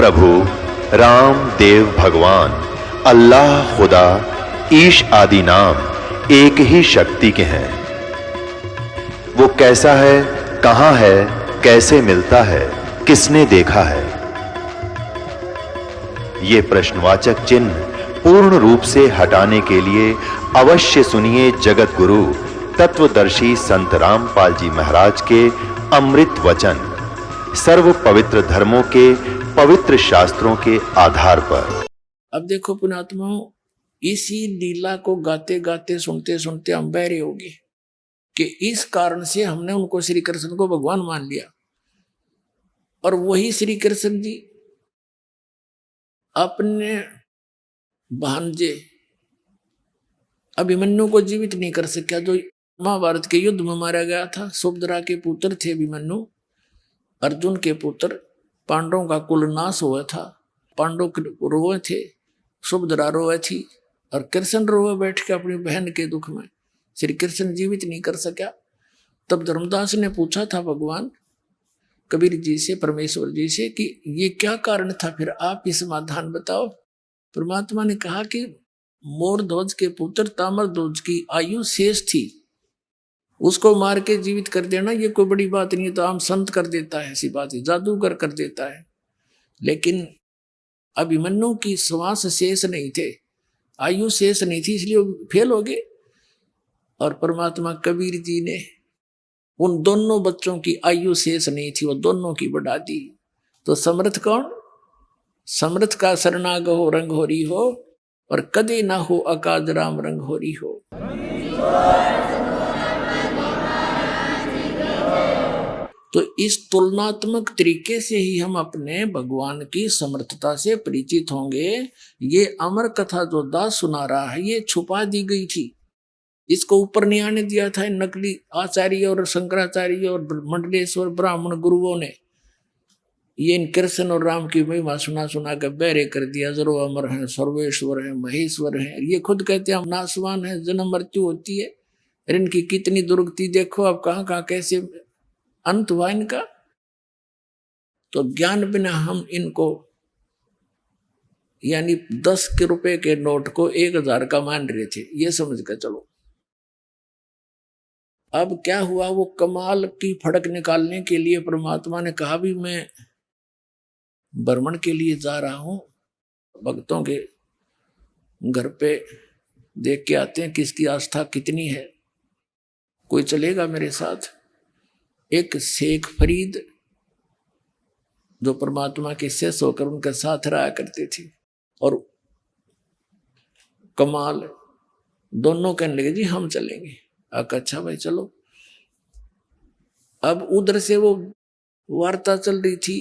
प्रभु राम देव भगवान अल्लाह खुदा ईश आदि नाम एक ही शक्ति के हैं। वो कैसा है, कहां है, कैसे मिलता है, किसने देखा है? ये प्रश्नवाचक चिन्ह पूर्ण रूप से हटाने के लिए अवश्य सुनिए जगत गुरु तत्वदर्शी संत रामपाल जी महाराज के अमृत वचन, सर्व पवित्र धर्मों के पवित्र शास्त्रों के आधार पर। अब देखो पुण्यात्माओं, इसी लीला को गाते गाते सुनते सुनते हम बहरे हो गए कि इस कारण से हमने उनको श्री कृष्ण को भगवान मान लिया। और वही श्री कृष्ण जी अपने भांजे अभिमन्यु को जीवित नहीं कर सका, जो महाभारत के युद्ध में मारा गया था। सुभद्रा के पुत्र थे अभिमन्यु, अर्जुन के पुत्र, पांडवों का कुल नाश हुआ था। पांडव रोए थे, सुभद्रा रोए थी, और कृष्ण रोए बैठ के अपनी बहन के दुख में। श्री कृष्ण जीवित नहीं कर सका। तब धर्मदास ने पूछा था भगवान कबीर जी से, परमेश्वर जी से, कि ये क्या कारण था, फिर आप ही समाधान बताओ। परमात्मा ने कहा कि मोर ध्वज के पुत्र तामर ध्वज की आयु शेष थी, उसको मार के जीवित कर देना ये कोई बड़ी बात नहीं है। तो आम संत कर देता है, ऐसी बात है, जादूगर कर देता है। लेकिन अभिमन्यु की श्वास शेष नहीं थे, आयु शेष नहीं थी, इसलिए वो फेल हो गए। और परमात्मा कबीर जी ने उन दोनों बच्चों की आयु शेष नहीं थी, वो दोनों की बढ़ा दी। तो समर्थ कौन? समर्थ का शरणागत हो रंग हो रही हो, और कदे ना हो अकाज राम रंग हो रही हो। तो इस तुलनात्मक तरीके से ही हम अपने भगवान की समर्थता से परिचित होंगे। ये अमर कथा जो दास सुना रहा है, ये छुपा दी गई थी, इसको ऊपर नहीं आने दिया था। नकली आचार्य और शंकराचार्य और मंडलेश्वर ब्राह्मण गुरुओं ने ये इन कृष्ण और राम की महिमा सुना सुना कर बहरे कर दिया। जरो अमर है, सर्वेश्वर है, महेश्वर है। ये खुद कहते हैं हम नासवान है, जन्म मृत्यु होती है। इनकी कितनी दुर्गति देखो, अब कहाँ कहाँ कैसे अंत हुआ इनका। तो ज्ञान बिना हम इनको यानी 10 के रुपए के नोट को 1000 का मान रहे थे, ये समझ कर चलो। अब क्या हुआ, वो कमाल की फड़क निकालने के लिए परमात्मा ने कहा भी मैं भ्रमण के लिए जा रहा हूं, भक्तों के घर पे देख के आते हैं किसकी आस्था कितनी है, कोई चलेगा मेरे साथ। एक शेख फरीद जो परमात्मा के शिष्य होकर उनके साथ रहा करते थे, और कमाल दोनों कहने लगे जी हम चलेंगे। अच्छा भाई चलो। अब उधर से वो वार्ता चल रही थी,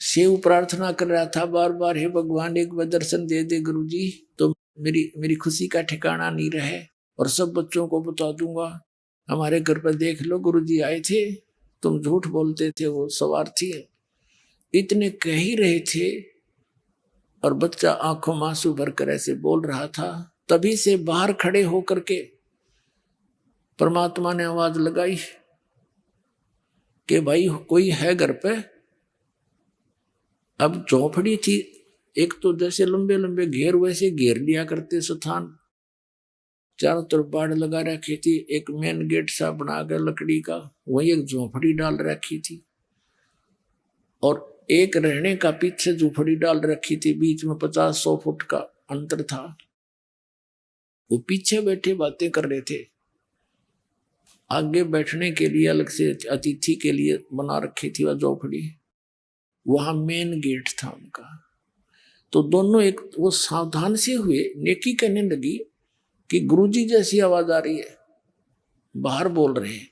शिव प्रार्थना कर रहा था बार बार, हे भगवान एक बार दर्शन दे दे गुरुजी, तो मेरी खुशी का ठिकाना नहीं रहे, और सब बच्चों को बता दूंगा। हमारे घर पर देख लो गुरुजी आए थे, तुम झूठ बोलते थे, वो स्वार्थी है। इतने कह ही रहे थे, और बच्चा आंखों में आंसू भरकर ऐसे बोल रहा था। तभी से बाहर खड़े होकर के परमात्मा ने आवाज लगाई कि भाई कोई है घर पे। अब झोपड़ी थी, एक तो जैसे लंबे लंबे घेर वैसे घेर लिया करते स्थान, चारों तरफ बाड़ लगा रखी थी। एक मेन गेट सा बना कर लकड़ी का, वही एक झोपड़ी डाल रखी थी, और एक रहने का पीछे झोपड़ी डाल रखी थी। बीच में 50-100 फुट का अंतर था। वो पीछे बैठे बातें कर रहे थे, आगे बैठने के लिए अलग से अतिथि के लिए बना रखी थी वह झोपड़ी, वहां मेन गेट था उनका। तो दोनों एक वो सावधान से हुए, नेकी कहने लगी कि गुरुजी जैसी आवाज आ रही है, बाहर बोल रहे हैं।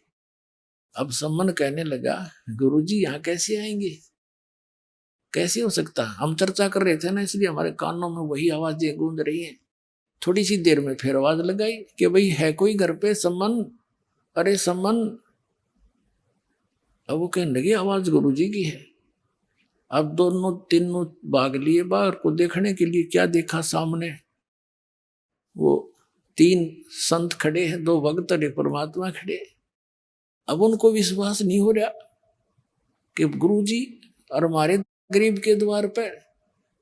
अब सम्मन कहने लगा गुरुजी यहाँ कैसे आएंगे, कैसे हो सकता? हम चर्चा कर रहे थे ना, इसलिए हमारे कानों में वही आवाजें गूंज रही हैं। थोड़ी सी देर में फिर आवाज लगाई कि भाई है कोई घर पे सम्मन? अरे सम्मन। अब वो कहने लगे आवाज गुरुजी की है। अब दोनों तीनों भाग लिए बाहर को देखने के लिए। क्या देखा सामने? वो 3 संत खड़े हैं, 2 भक्त और एक परमात्मा खड़े। अब उनको विश्वास नहीं हो रहा कि गुरुजी और हमारे गरीब के द्वार पे,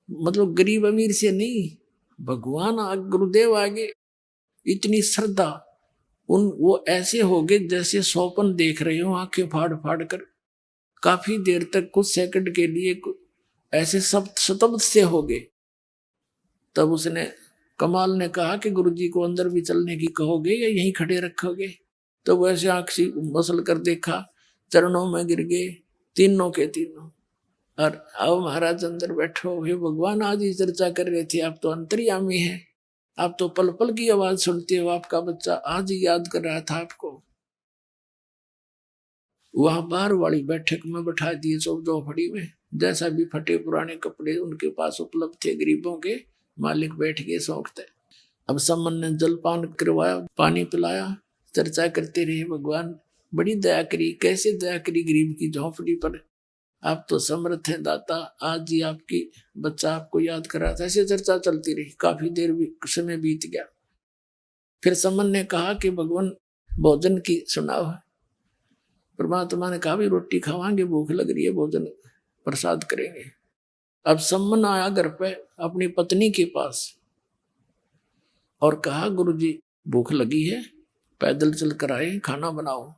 मतलब गरीब अमीर से नहीं, भगवान गुरुदेव आगे इतनी श्रद्धा, उन वो ऐसे हो गए जैसे स्वप्न देख रहे हो, आंखें फाड़ फाड़ कर। काफी देर तक, कुछ सेकंड के लिए ऐसे सब स्तब्ध से हो गए। तब उसने, कमाल ने कहा कि गुरुजी को अंदर भी चलने की कहोगे या यहीं खड़े रखोगे? तो वैसे आंख सी मसल कर देखा, चरणों में गिर गए तीनों के तीनों। और अब महाराज अंदर बैठो, हे भगवान आज ही चर्चा कर रहे थे, आप तो अंतर्यामी हैं, आप तो पल पल की आवाज सुनते हो, आपका बच्चा आज ही याद कर रहा था आपको। वहां बाहर वाली बैठक में बैठा दिए चौफड़ी में, जैसा भी फटे पुराने कपड़े उनके पास उपलब्ध थे गरीबों के, मालिक बैठ गए सौंपते। अब सम्मन ने जलपान करवाया, पानी पिलाया, चर्चा करते रहे। भगवान बड़ी दया करी, कैसे दया करी गरीब की झोंपड़ी पर, आप तो समर्थ हैं दाता, आज ही आपकी बच्चा आपको याद कर रहा था। ऐसे चर्चा चलती रही, काफी देर भी समय बीत गया। फिर सम्मन ने कहा कि भगवान भोजन की सुनाओ। परमात्मा ने कहा भी रोटी खावांगे, भूख लग रही है, भोजन प्रसाद करेंगे। अब सम्मन आया घर पे अपनी पत्नी के पास और कहा गुरुजी भूख लगी है, पैदल चल कर आए, खाना बनाओ।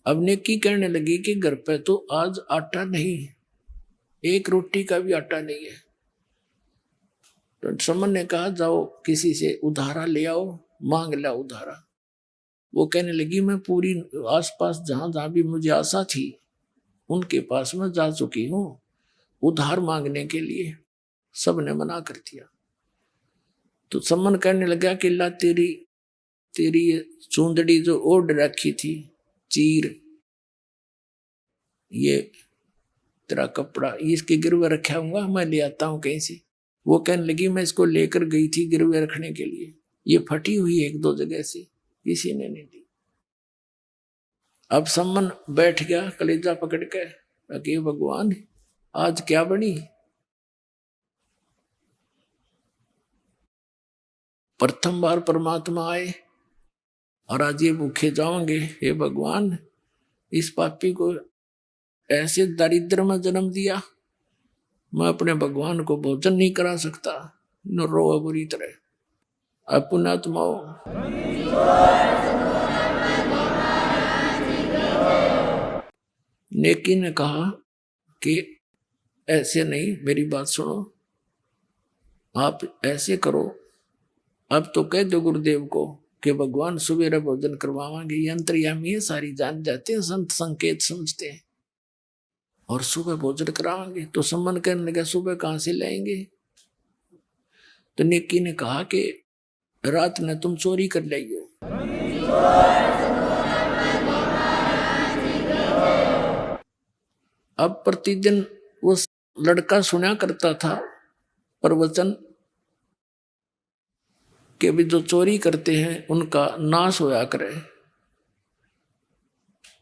अब नेकी कहने लगी कि घर पे तो आज आटा नहीं, एक रोटी का भी आटा नहीं है। तो सम्मन ने कहा जाओ किसी से उधारा ले आओ, मांग ला उधारा। वो कहने लगी मैं पूरी आसपास जहां जहां भी मुझे आशा थी उनके पास मैं जा चुकी हूं उधार मांगने के लिए, सबने मना कर दिया। तो सम्मन कहने लगा कि ला तेरी ये चूंदड़ी जो ओढ़ रखी थी, चीर, ये तेरा कपड़ा, इसके गिरवे रखा हूँगा, मैं ले आता हूँ कहीं से। वो कहने लगी मैं इसको लेकर गई थी गिरवे रखने के लिए, ये फटी हुई है एक दो जगह से, किसी ने नहीं दी। अब सम्मन बैठ गया कलेजा पकड़ के, कि भगवान आज क्या बनी? प्रथम बार परमात्मा आए और आज ये भूखे जाओगे। हे भगवान इस पापी को ऐसे दारिद्र में जन्म दिया, मैं अपने भगवान को भोजन नहीं करा सकता, न रो बुरी तरह। अब पुण्यात्माओं, नेकी ने कहा कि ऐसे नहीं, मेरी बात सुनो, आप ऐसे करो, अब तो कह दो गुरुदेव को कि भगवान सुबह भोजन करवाएंगे, ये अंतर्यामी है, सारी जान जाते हैं, संत संकेत समझते हैं, और सुबह भोजन कराएंगे। तो सम्मन कहने लगा सुबह कहां से लाएंगे? तो नेकी ने कहा कि रात ने तुम चोरी कर लाइयो। अब प्रतिदिन वो लड़का सुना करता था प्रवचन कि भी जो चोरी करते हैं उनका नाश होया करे।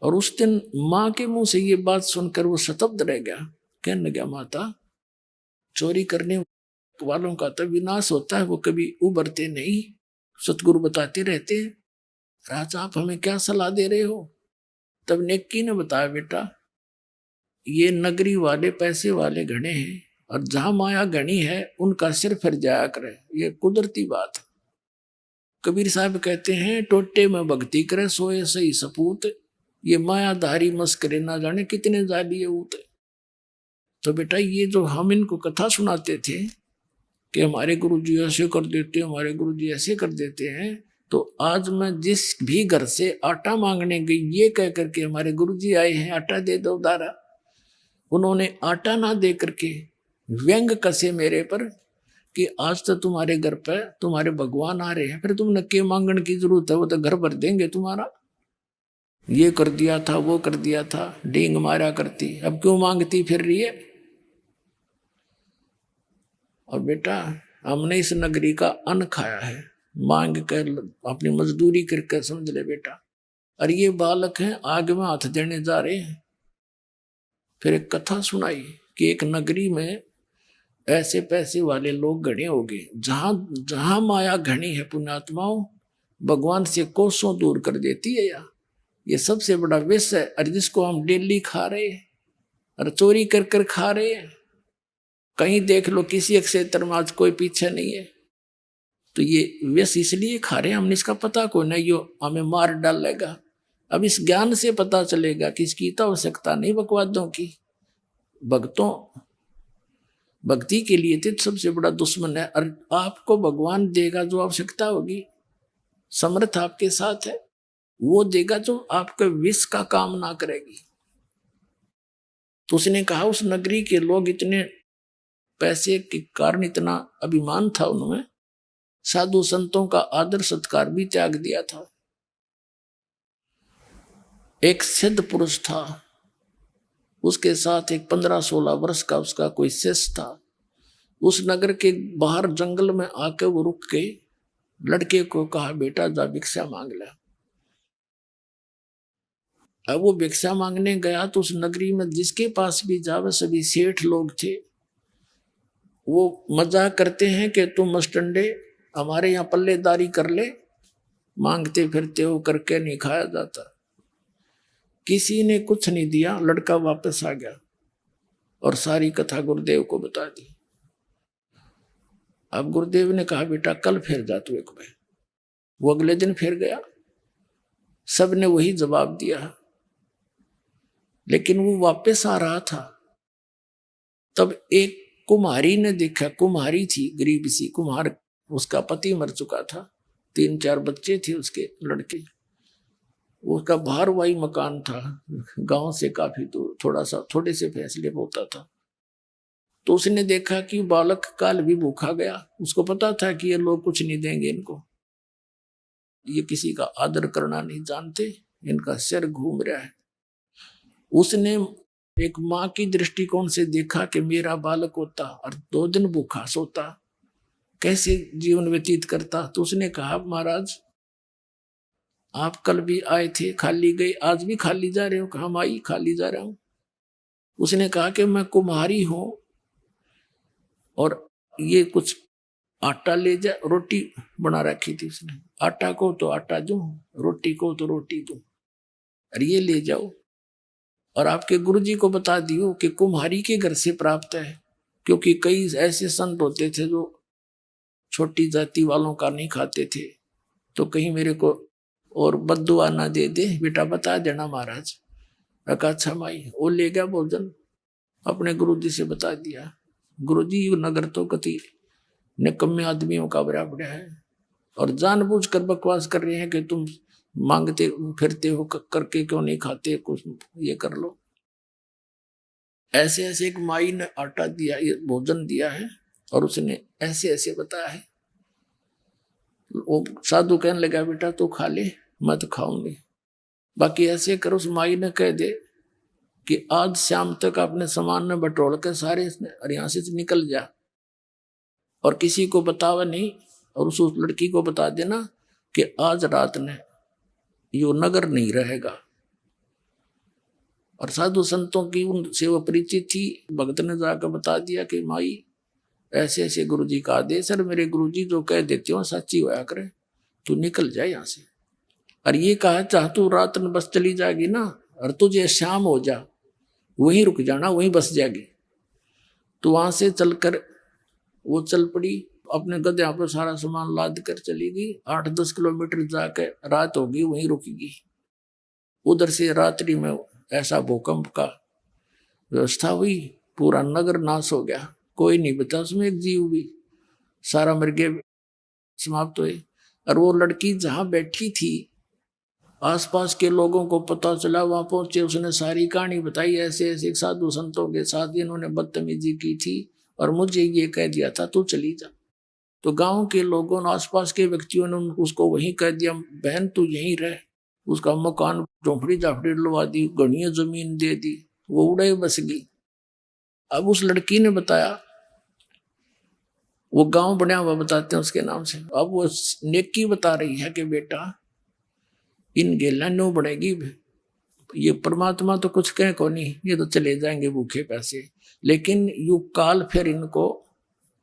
और उस दिन मां के मुंह से ये बात सुनकर वो स्तब्ध रह गया, कहने लगा माता चोरी करने वालों का तो विनाश होता है, वो कभी उभरते नहीं, सतगुरु बताते रहते हैं। राजा आप हमें क्या सलाह दे रहे हो? तब नेकी ने बताया बेटा ये नगरी वाले पैसे वाले घने हैं, और जहां माया घनी है उनका सिर फिर जाया करे, ये कुदरती बात है। कबीर साहब कहते हैं टोटे में भक्ति करे सोए सही सपूत, ये मायाधारी मस्करे ना जाने कितने जालिए ऊते। तो बेटा ये जो हम इनको कथा सुनाते थे कि हमारे गुरुजी ऐसे कर देते हैं, हमारे गुरुजी ऐसे कर देते हैं, तो आज मैं जिस भी घर से आटा मांगने गई ये कह करके हमारे गुरुजी आए हैं आटा दे दो उधारा, उन्होंने आटा ना दे करके व्यंग कसे मेरे पर कि आज तो तुम्हारे घर पे तुम्हारे भगवान आ रहे हैं, फिर तुमने के मांगने की जरूरत है, वो तो घर भर देंगे तुम्हारा। ये कर दिया था, वो कर दिया था, डींग मारा करती, अब क्यों मांगती फिर रही है? और बेटा हमने इस नगरी का अन्न खाया है, मांग कर अपनी मजदूरी करके समझ ले बेटा। और ये बालक हैं आग में हाथ देने जा रहे हैं। फिर एक कथा सुनाई कि एक नगरी में ऐसे पैसे वाले लोग घने हो गए, जहां जहां माया घनी है पुण्यात्माओं, भगवान से कोसों दूर कर देती है। या ये सबसे बड़ा विष है, और जिसको हम डेली खा रहे हैं। और चोरी कर कर खा रहे हैं। कहीं देख लो किसी क्षेत्र में आज कोई पीछे नहीं है। तो ये व्यस इसलिए खा रहे हैं, हमने इसका पता कोई नहीं, यो हमें मार डालेगा। अब इस ज्ञान से पता चलेगा कि इसकी तो आवश्यकता नहीं बकवादों की। भक्तों, भक्ति के लिए तो सबसे बड़ा दुश्मन है। और आपको भगवान देगा जो आवश्यकता होगी, समर्थ आपके साथ है, वो देगा जो आपके विष का काम ना करेगी। तो उसने कहा उस नगरी के लोग इतने पैसे के कारण इतना अभिमान था उनमें, साधु संतों का आदर सत्कार भी त्याग दिया था। एक सिद्ध पुरुष था, उसके साथ एक 15-16 वर्ष का उसका कोई शिष्य था। उस नगर के बाहर जंगल में आके वो रुक के लड़के को कहा, बेटा जा भिक्षा मांग ले। अब वो भिक्षा मांगने गया तो उस नगरी में जिसके पास भी जावे सभी सेठ लोग थे। वो मजाक करते हैं कि तुम मस्टंडे हमारे यहाँ पल्लेदारी कर ले, मांगते फिरते हो, करके नहीं खाया जाता। किसी ने कुछ नहीं दिया, लड़का वापस आ गया और सारी कथा गुरुदेव को बता दी। अब गुरुदेव ने कहा, बेटा कल फिर जा तू एक बार। वो अगले दिन फिर गया, सबने वही जवाब दिया। लेकिन वो वापस आ रहा था, तब एक कुम्हारी ने देखा। कुम्हारी थी, गरीब सी कुम्हार, उसका पति मर चुका था, 3-4 बच्चे थे उसके लड़के। उसका भारवाही मकान था, गांव से काफी दूर, थोड़े से फैसले पे होता था। तो उसने देखा कि बालक काल भी भूखा गया। उसको पता था कि ये लोग कुछ नहीं देंगे इनको, ये किसी का आदर करना नहीं जानते, इनका सिर घूम रहा है। उसने एक माँ की दृष्टिकोण से देखा कि मेरा बालक होता और 2 दिन भूखा सोता, कैसे जीवन व्यतीत करता। तो उसने कहा, महाराज आप कल भी आए थे, खाली गए, आज भी खाली जा रहे हो? कहा, माई खाली जा रहा हूं। उसने कहा कि मैं कुम्हारी हूं और ये कुछ आटा ले जा। रोटी बना रखी थी उसने, आटा को तो आटा दूं, रोटी को तो रोटी दूं, और ये ले जाओ और आपके गुरुजी को बता दियो कि कुम्हारी के घर से प्राप्त है। क्योंकि कई ऐसे संत होते थे जो छोटी जाति वालों का नहीं खाते थे, तो कहीं मेरे को और बद्दुआ ना दे दे, बेटा बता देना महाराज। रखा, अच्छा माई। वो ले गया भोजन, अपने गुरुजी से बता दिया। गुरुजी नगर तो कति निकम्मे आदमियों का बड़ा बड़ा है और जानबूझकर बकवास कर रहे हैं कि तुम मांगते फिरते हो, करके क्यों नहीं खाते, कुछ ये कर लो। ऐसे ऐसे एक माई ने आटा दिया, ये भोजन दिया है और उसने ऐसे ऐसे बताया है। वो साधु कहने लगा, बेटा तू खा ले, मैं तो खाऊंगी, बाकी ऐसे कर। उस माई ने कह दे कि आज शाम तक अपने सामान ने बटोर के सारे यहाँ से निकल जा और किसी को बतावा नहीं। और उस लड़की को बता देना कि आज रात ने यो नगर नहीं रहेगा। और साधु संतों की उनसे वो परिचित थी। भगत ने जाकर बता दिया कि माई ऐसे ऐसे गुरुजी का आदेश, सर मेरे गुरुजी जो कह देते हो सच्ची होया करे, तू निकल जाए यहाँ से। और ये कहा, चाह तू रात में बस चली जाएगी ना, और तुझे शाम हो जा, वहीं रुक जाना, वहीं बस जाएगी। तो वहां से चलकर वो चल पड़ी, अपने गधे पर सारा सामान लाद कर चली गई। 8-10 किलोमीटर जाकर रात होगी, वहीं रुकेगी। उधर से रात्रि में ऐसा भूकंप का व्यवस्था हुई, पूरा नगर नाश हो गया, कोई नहीं बचा उसमें एक जीव भी, सारा मर गए, समाप्त हुए। और वो लड़की जहां बैठी थी, आसपास के लोगों को पता चला, वहां पहुंचे, उसने सारी कहानी बताई। ऐसे ऐसे साधु संतों के साथ इन्होंने बदतमीजी की थी और मुझे ये कह दिया था तू चली जा। तो गांव के लोगों ने, आसपास के व्यक्तियों ने उसको वहीं कह दिया, बहन तू यहीं रह। उसका मकान झोंपड़ी झापड़ी लगा दी, घनी जमीन दे दी, वो उड़े बस गई। अब उस लड़की ने बताया, वो गांव बना हुआ बताते हैं उसके नाम से। अब वो नेकी बता रही है कि बेटा इन गेला नो बढ़ेगी, ये परमात्मा तो कुछ कह को नहीं, ये तो चले जाएंगे भूखे पैसे, लेकिन यू काल फिर इनको,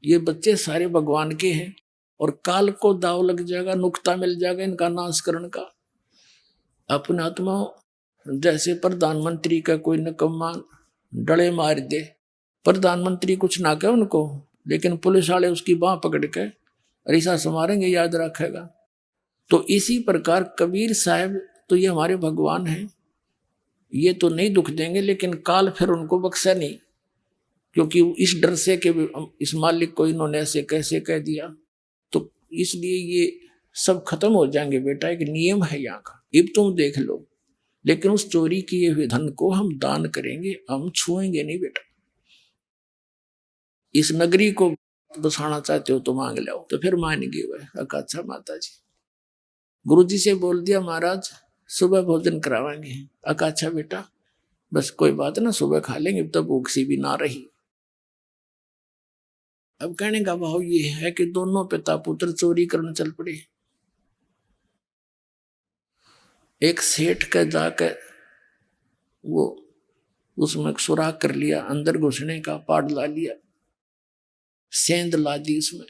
ये बच्चे सारे भगवान के हैं और काल को दाव लग जाएगा, नुक्ता मिल जाएगा इनका नाश करने का। अपने आत्मा जैसे प्रधानमंत्री का कोई निकम्मा डले मार दे। प्रधानमंत्री कुछ ना कहे उनको, लेकिन पुलिस वाले उसकी बांह पकड़ के रिसा समारेंगे, याद रखेगा। तो इसी प्रकार कबीर साहब तो ये हमारे भगवान हैं, ये तो नहीं दुख देंगे, लेकिन काल फिर उनको बख्शा नहीं, क्योंकि इस डर से कि इस मालिक को इन्होंने ऐसे कैसे कह दिया, तो इसलिए ये सब खत्म हो जाएंगे बेटा। एक नियम है यहाँ का, अब तुम देख लो। लेकिन उस चोरी किए हुए धन को हम दान करेंगे, हम छुएंगे नहीं बेटा। इस नगरी को बसाना चाहते हो तो मांग लो, तो फिर मानेंगे वह। अच्छा माता जी, गुरु जी से बोल दिया महाराज सुबह भोजन करावाएंगे। अच्छा बेटा बस कोई बात ना, सुबह खा लेंगे, तब भूख सी भी ना रही। अब कहने का भाव ये है कि दोनों पिता पुत्र चोरी करने चल पड़े। एक सेठ का जाकर वो उसमें सुराख कर लिया, अंदर घुसने का पाड़ ला लिया, सेंध ला दी उसमें।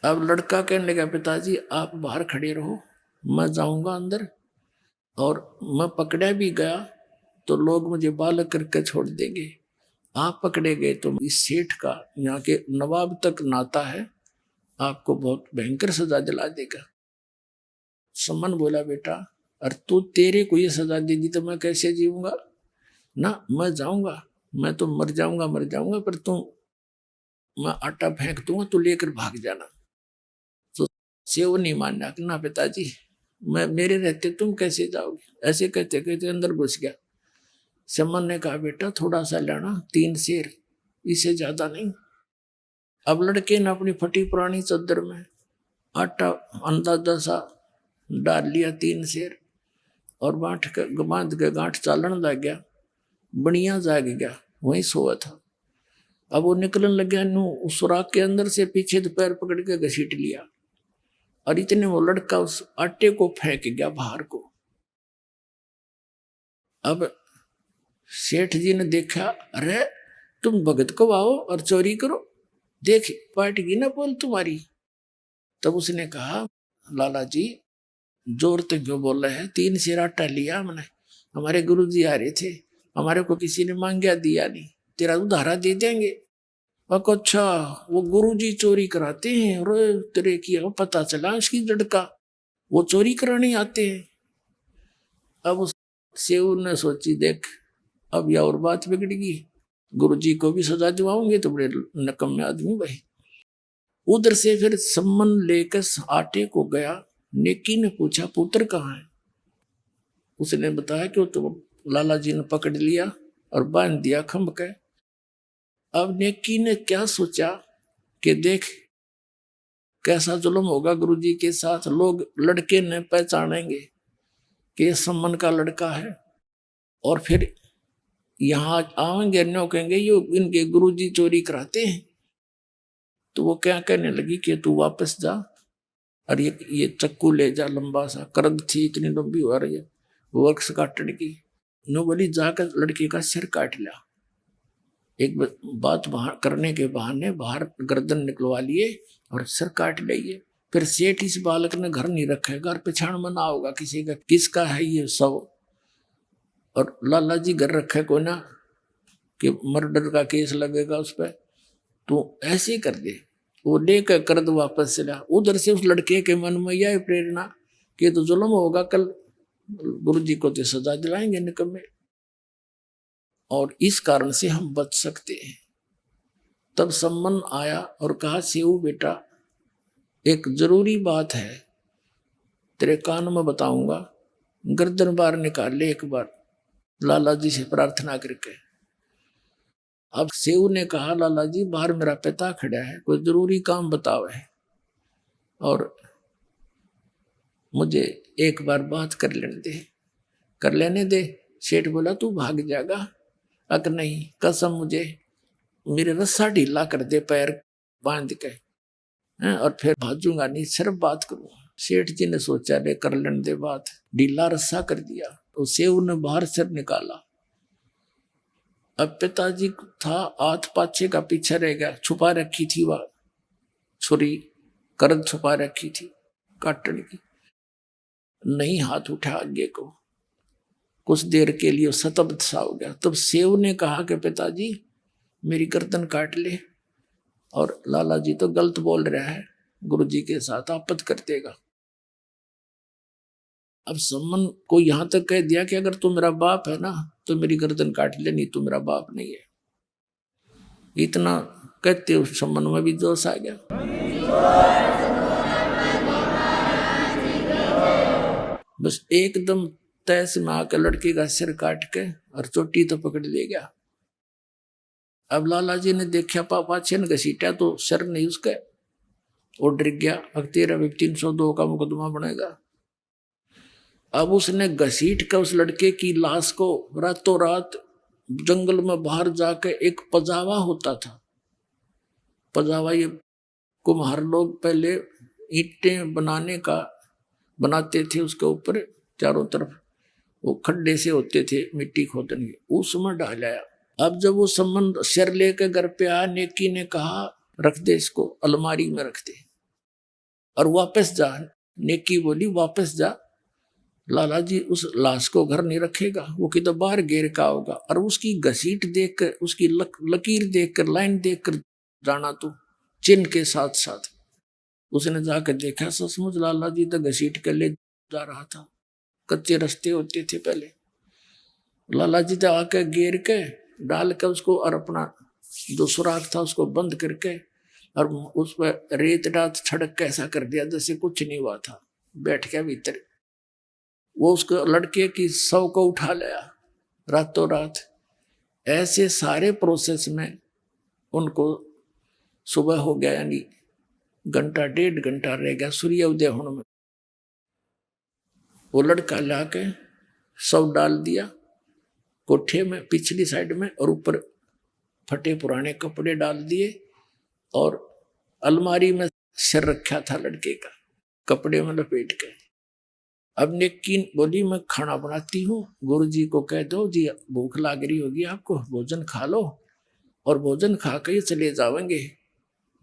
अब लड़का कहने लगा पिताजी आप बाहर खड़े रहो, मैं जाऊंगा अंदर, और मैं पकड़ा भी गया तो लोग मुझे बालक करके छोड़ देंगे, आप पकड़े गए तो इस सेठ का यहाँ के नवाब तक नाता है, आपको बहुत भयंकर सजा दिला देगा। सम्मन बोला बेटा अरे तू तेरे को ये सजा दे दी तो मैं कैसे जीऊंगा ना, मैं जाऊंगा, मैं तो मर जाऊंगा, पर तुम मैं आटा फेंक दूंगा तो लेकर भाग जाना। तो सेव नहीं मानना ना पिताजी, मैं मेरे रहते तुम कैसे जाओगे। ऐसे कहते कहते अंदर घुस गया। सम्मन ने कहा बेटा थोड़ा सा लेना, 3 शेर, इससे ज्यादा नहीं। अब लड़के ने अपनी फटी पुरानी चादर में आटा अंदाजा सा डाल लिया, 3 शेर, और बांध के गांठ चालन लग गया। बढ़िया जाग गया, वहीं सोया था। अब वो निकलने लग गया, उस सुराख के अंदर से पीछे तो पैर पकड़ के घसीट लिया, और इतने वो लड़का उस आटे को फेंक गया बाहर को। अब सेठ जी ने देखा, अरे तुम भगत को आओ और चोरी करो, देख पाटेगी ना बोल तुम्हारी। तब उसने कहा लाला जी जोर तक क्यों बोल रहे हैं, 3 शेर आटा लिया हमने, हमारे गुरुजी आ रहे थे, हमारे को किसी ने मांगा दिया नहीं, तेरा उधारा दे देंगे। अच्छा वो गुरुजी चोरी कराते हैं, और तेरे की पता चला इसकी लड़का वो चोरी कराने आते हैं। अब उस सेऊ ने सोची देख अब यह और बात बिगड़ेगी, गुरुजी को भी सजा दिवाओगे तो बड़े नकम्मे आदमी भाई। उधर से फिर सम्मन लेकर आटे को गया। नेकी ने पूछा पुत्र कहाँ है, उसने बताया कि वो तो लाला जी ने पकड़ लिया और बांध दिया खंभ के। अब नेकी ने क्या सोचा कि देख कैसा जुल्म होगा गुरुजी के साथ, लोग लड़के ने पहचानेंगे कि सम्मन का लड़का है, और फिर यहाँ आएंगे न्यो कहेंगे ये इनके गुरुजी चोरी कराते हैं। तो वो क्या कहने लगी कि तू वापस जा और ये चक्कू ले जा, लंबा सा करद थी इतनी लंबी हो रही है वर्क्स काटने की। नो बोली जाकर लड़के का सिर काट लिया। एक बात बाहर करने के बहाने बाहर गर्दन निकलवा लिए और सिर काट लिए। फिर सेठ इस बालक ने घर नहीं रखा, घर पे छान मना होगा किसी का, किसका है ये सब। और लाला जी घर रखे को ना कि मर्डर का केस लगेगा उस पर, तो ऐसे कर दे। वो लेकर कर्द वापस चला। उधर से उस लड़के के मन में यह प्रेरणा कि तो जुल्म होगा, कल गुरुजी को तो सजा दिलाएंगे निकम्मे, और इस कारण से हम बच सकते हैं। तब सम्मन आया और कहा सेऊ बेटा एक जरूरी बात है, तेरे कान में बताऊंगा, गर्दन बाहर निकाल ले एक बार लाला जी से प्रार्थना करके। अब सेऊ ने कहा लाला जी बाहर मेरा पिता खड़ा है, कोई जरूरी काम बताओ है, और मुझे एक बार बात कर लेने दे। सेठ बोला तू भाग जाएगा, अगर नहीं कसम मुझे मेरे रस्सा ढीला कर दे पैर बांध के, और फिर भाजूंगा नहीं, सिर्फ बात करूंगा। सेठ जी ने सोचा ले कर लेने दे बात, ढीला रस्सा कर दिया। तो सेऊ ने बाहर सिर निकाला। अब पिताजी था हाथ पाछे का पीछे रह गया, छुपा रखी थी वह छुरी, करद छुपा रखी थी काटने की, नहीं हाथ उठा आगे को। कुछ देर के लिए सतब्द सा हो गया। तब सेव ने कहा कि पिताजी मेरी गर्दन काट ले, और लाला जी तो गलत बोल रहा है, गुरु जी के साथ आपत्ति कर देगा। अब सम्मन को यहां तक कह दिया कि अगर तू मेरा बाप है ना तो मेरी गर्दन काट ले, नहीं तू मेरा बाप नहीं है। इतना कहते उस सम्मन में भी जोश आ गया। बस एकदम तैस में आकर लड़के का सिर काट के और चोटी तो पकड़ ले गया। अब लाला जी ने देखा पापा छेन घसीटा तो सर नहीं उसका, वो डर गया। अब 13/302 का मुकदमा बनेगा। अब उसने घसीट कर उस लड़के की लाश को रातों रात जंगल में बाहर जाकर, एक पजावा होता था, पजावा ये कुम्हार लोग पहले ईंटें बनाते थे, उसके ऊपर चारों तरफ वो खड्डे से होते थे मिट्टी खोदने के, उसमें डालाया। अब जब वो संबंध सिर लेकर घर पे आया, नेकी ने कहा रख दे इसको, अलमारी में रख दे और वापस जा। नेकी बोली वापस जा, लाला जी उस लाश को घर नहीं रखेगा, वो किधर बाहर घेर का होगा। और उसकी घसीट देखकर, उसकी लकीर देखकर, लाइन देखकर जाना तो चिन्ह के साथ साथ उसने जाकर देखा, सचमुच लाला जी तो घसीट कर ले जा रहा था। कच्चे रास्ते होते थे पहले, लाला जी तो आकर घेर के डाल कर उसको, और अपना जो सुराख था उसको बंद करके, और उस पर रेत रात छड़क के ऐसा कर दिया जैसे कुछ नहीं हुआ था। बैठ गया भीतर, वो उसको लड़के की शव को उठा लिया रातों रात। ऐसे सारे प्रोसेस में उनको सुबह हो गया, यानी घंटा 1.5 घंटा रह गया सूर्य उदय होने में। वो लड़का लाके शव डाल दिया कोठे में पिछली साइड में, और ऊपर फटे पुराने कपड़े डाल दिए, और अलमारी में सिर रखा था लड़के का, कपड़े में लपेट के। अब नेकी बोली मैं खाना बनाती हूँ, गुरु जी को कह दो जी भूख लाग रही होगी आपको, भोजन खा लो, और भोजन खा के चले जाएंगे,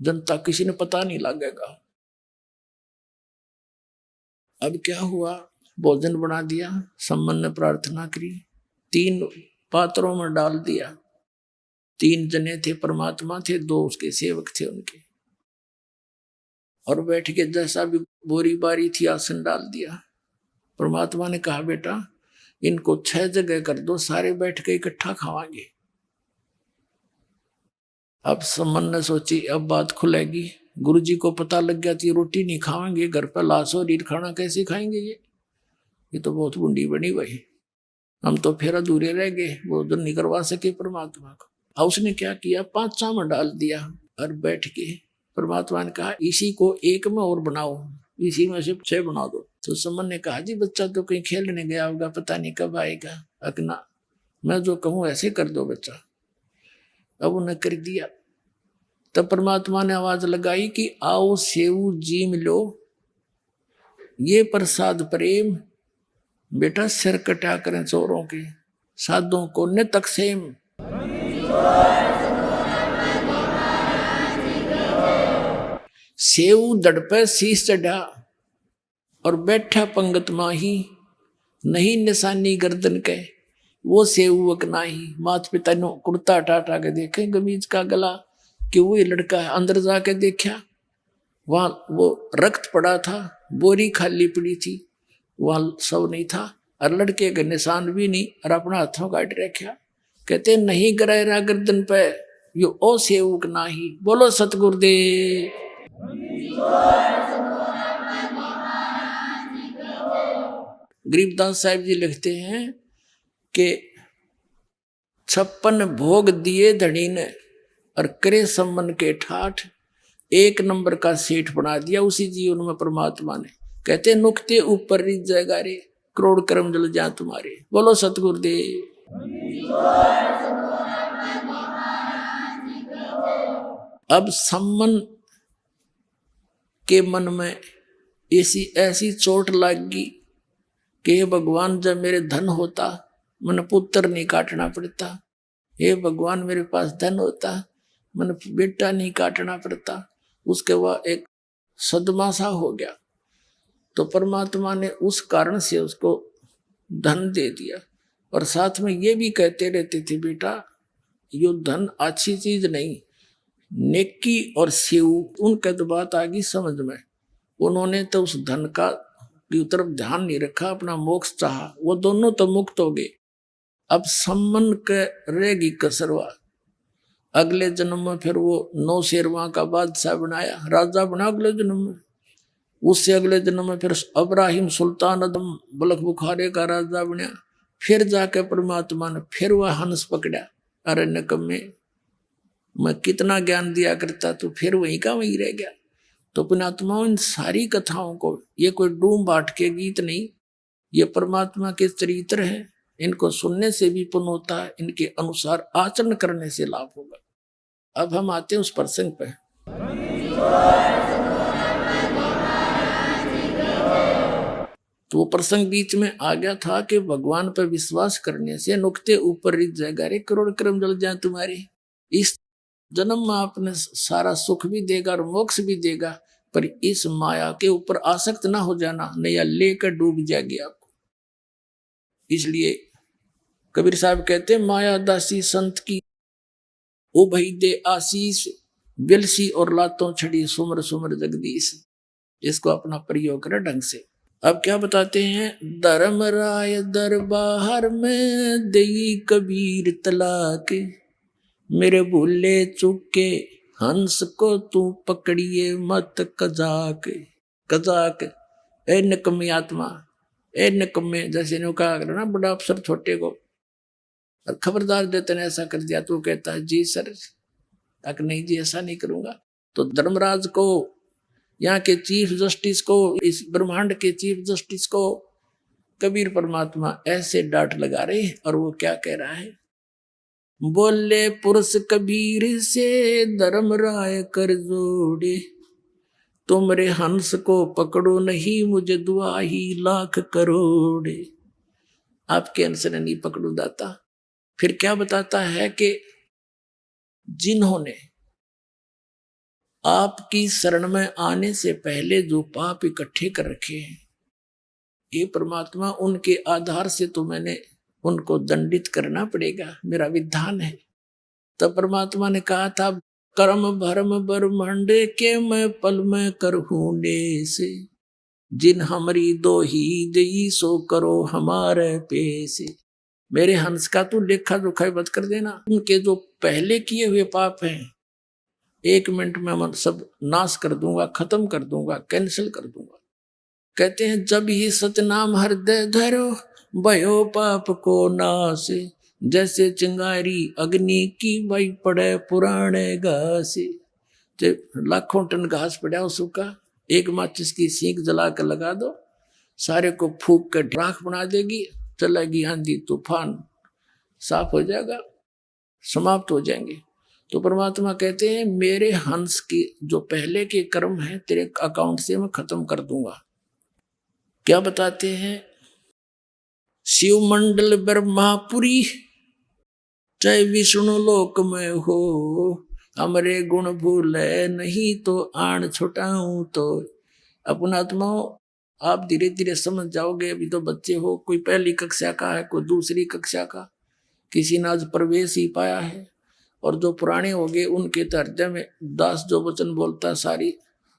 जनता किसी ने पता नहीं लगेगा। अब क्या हुआ, भोजन बना दिया, सम्मन ने प्रार्थना करी, 3 पात्रों में डाल दिया। 3 जने थे, परमात्मा थे, 2 उसके सेवक थे उनके, और बैठ के जैसा भी बोरी बारी थी आसन डाल दिया। परमात्मा ने कहा बेटा इनको 6 जगह कर दो, सारे बैठ के इकट्ठा खावांगे। अब सम्मन ने सोची अब बात खुलेगी, गुरुजी को पता लग गया कि रोटी नहीं खाएंगे, घर पर लाश और ईट खाना कैसे खाएंगे, ये तो बहुत बुंडी बनी भाई, हम तो फिर अधूरे रह गए, भोजन नहीं करवा सके परमात्मा को। अब उसने क्या किया, 5 में डाल दिया, और बैठ के परमात्मा ने कहा इसी को 1 में और बनाओ, इसी में से 6 बना दो। तो सम्मन ने कहा जी बच्चा तो कहीं खेलने गया होगा, पता नहीं कब आएगा, अकना मैं जो कहूँ ऐसे कर दो बच्चा। अब उन्हें कर दिया। तब परमात्मा ने आवाज लगाई कि आओ सेऊ जीम लो, ये प्रसाद प्रेम, बेटा सिर कटा करें चोरों के, साधुओं को न तकसेम। सेऊ दड़ पे शीश चढ़ा और बैठा पंगत माही, नहीं निशानी गर्दन के वो सेवक नाही। माता पिता ने कुर्ता टाटा के देखे गमीज का गला कि वो ये लड़का है। अंदर जाके देखा वहां वो रक्त पड़ा था, बोरी खाली पड़ी थी, वहां सब नहीं था, और लड़के के निशान भी नहीं, और अपना हाथों काट रखा। कहते नहीं गिराया गर्दन पे यो ओ सेवक नाही। बोलो सतगुरुदेव। गरीबदास साहब जी लिखते हैं कि 56 भोग दिए धड़ी ने और करे सम्मन के ठाठ, 1 नंबर का सेठ बना दिया उसी जीवन में परमात्मा ने। कहते नुक्ते ऊपर रिज जाएगा रे, करोड़ कर्म जल जा तुम्हारे। बोलो सतगुरुदेव। अब सम्मन के मन में ऐसी चोट लगी कि हे भगवान जब मेरे धन होता मैंने पुत्र नहीं काटना पड़ता, हे भगवान मेरे पास धन होता मैंने बेटा नहीं काटना पड़ता। उसके बाद एक सदमा सा हो गया, तो परमात्मा ने उस कारण से उसको धन दे दिया। और साथ में ये भी कहते रहते थे, बेटा यो धन अच्छी चीज नहीं, नेकी और शिव, उनके तो बात आ गई समझ में। उन्होंने तो उस धन का की तरफ ध्यान नहीं रखा, अपना मोक्ष चाहा, वो दोनों तो मुक्त हो गए। अब सम्मन के रहेगी कसरवा, अगले जन्म में फिर वो 9 शेरवा का बादशाह बनाया, राजा बना अगले जन्म में। उससे अगले जन्म में फिर अब्राहिम सुल्तान अदम बलख बुखारे का राजा बना। फिर जाके परमात्मा ने फिर वह हंस पकड़ा, अरे नकम्मे मैं कितना ज्ञान दिया करता, तो फिर वहीं का वहीं रह गया। तो पुण्यात्माओं, इन सारी कथाओं को, ये कोई डूम बाट के गीत नहीं, ये परमात्मा के चरित्र हैं। इनको सुनने से भी पुण्य होता है, इनके अनुसार आचरण करने से लाभ होगा। अब हम आते हैं उस प्रसंग पे। तो वो प्रसंग बीच में आ गया था कि भगवान पर विश्वास करने से नुक्ते ऊपर रिझ जाएगा, रे करोड़ कर्म जल जाए तुम्हारे। इस जन्म में आपने सारा सुख भी देगा और मोक्ष भी देगा, पर इस माया के ऊपर आसक्त ना हो जाना, नया लेकर डूब जाएगी आपको। इसलिए कबीर साहब कहते हैं, माया दासी संत की ओ भई दे आशीष, बिलसी और लातों छड़ी सुमर सुमर जगदीश। इसको अपना प्रयोग करें ढंग से। अब क्या बताते हैं, धर्म राय दरबार में दई कबीर तलाक, मेरे भूले चुके हंस को तू पकड़िए मत कजाक। कजाक ए निकम्मी आत्मा, ए निकम्मे, जैसे ने कहा ना बड़ा अफसर छोटे को, और खबरदार देते ने ऐसा कर दिया, तो कहता है जी सर, तक नहीं जी ऐसा नहीं करूंगा। तो धर्मराज को, यहाँ के चीफ जस्टिस को, इस ब्रह्मांड के चीफ जस्टिस को कबीर परमात्मा ऐसे डांट लगा रहे हैं। और वो क्या कह रहा है, बोले पुरुष कबीर से धर्म राय कर जोड़े, तुमरे हंस को पकड़ो नहीं मुझे दुआ ही लाख करोड़े। आपके हंस ने नहीं पकड़ो दाता। फिर क्या बताता है कि जिन्होंने आपकी शरण में आने से पहले जो पाप इकट्ठे कर रखे हैं, ये परमात्मा उनके आधार से तो मैंने उनको दंडित करना पड़ेगा, मेरा विधान है। तब परमात्मा ने कहा था, कर्म भरम ब्रह्मांड के मैं पल में करहूंडे से, जिन हमारी दो ही दई सो करो हमारे पेसे। मेरे हंस का तू लेखा जोखा मत कर देना, उनके जो पहले किए हुए पाप हैं 1 मिनट में मैं सब नाश कर दूंगा, खत्म कर दूंगा, कैंसिल कर दूंगा। कहते हैं, जब ही सतनाम हृदय धरो भयो पाप को नाश, जैसे चिंगारी अग्नि की वही पड़े पुराने घास। लाखों टन घास पड़ा सूखा, एक माचिस की सीख जला कर लगा दो, सारे को फूक कर राख बना देगी, चलेगी आंधी तूफान, साफ हो जाएगा, समाप्त हो जाएंगे। तो परमात्मा कहते हैं, मेरे हंस के जो पहले के कर्म हैं तेरे अकाउंट से मैं खत्म कर दूंगा। क्या बताते हैं, शिव मंडल ब्रह्मापुरी चाहे विष्णु लोक में हो, हमरे गुण भूले नहीं तो आण छुटाऊं तो। अपना आत्माओं, आप धीरे धीरे समझ जाओगे। अभी तो बच्चे हो, कोई पहली कक्षा का है, कोई दूसरी कक्षा का, किसी ने आज प्रवेश ही पाया है। और जो पुराने हो गए उनके तो हृदय में दास जो वचन बोलता है सारी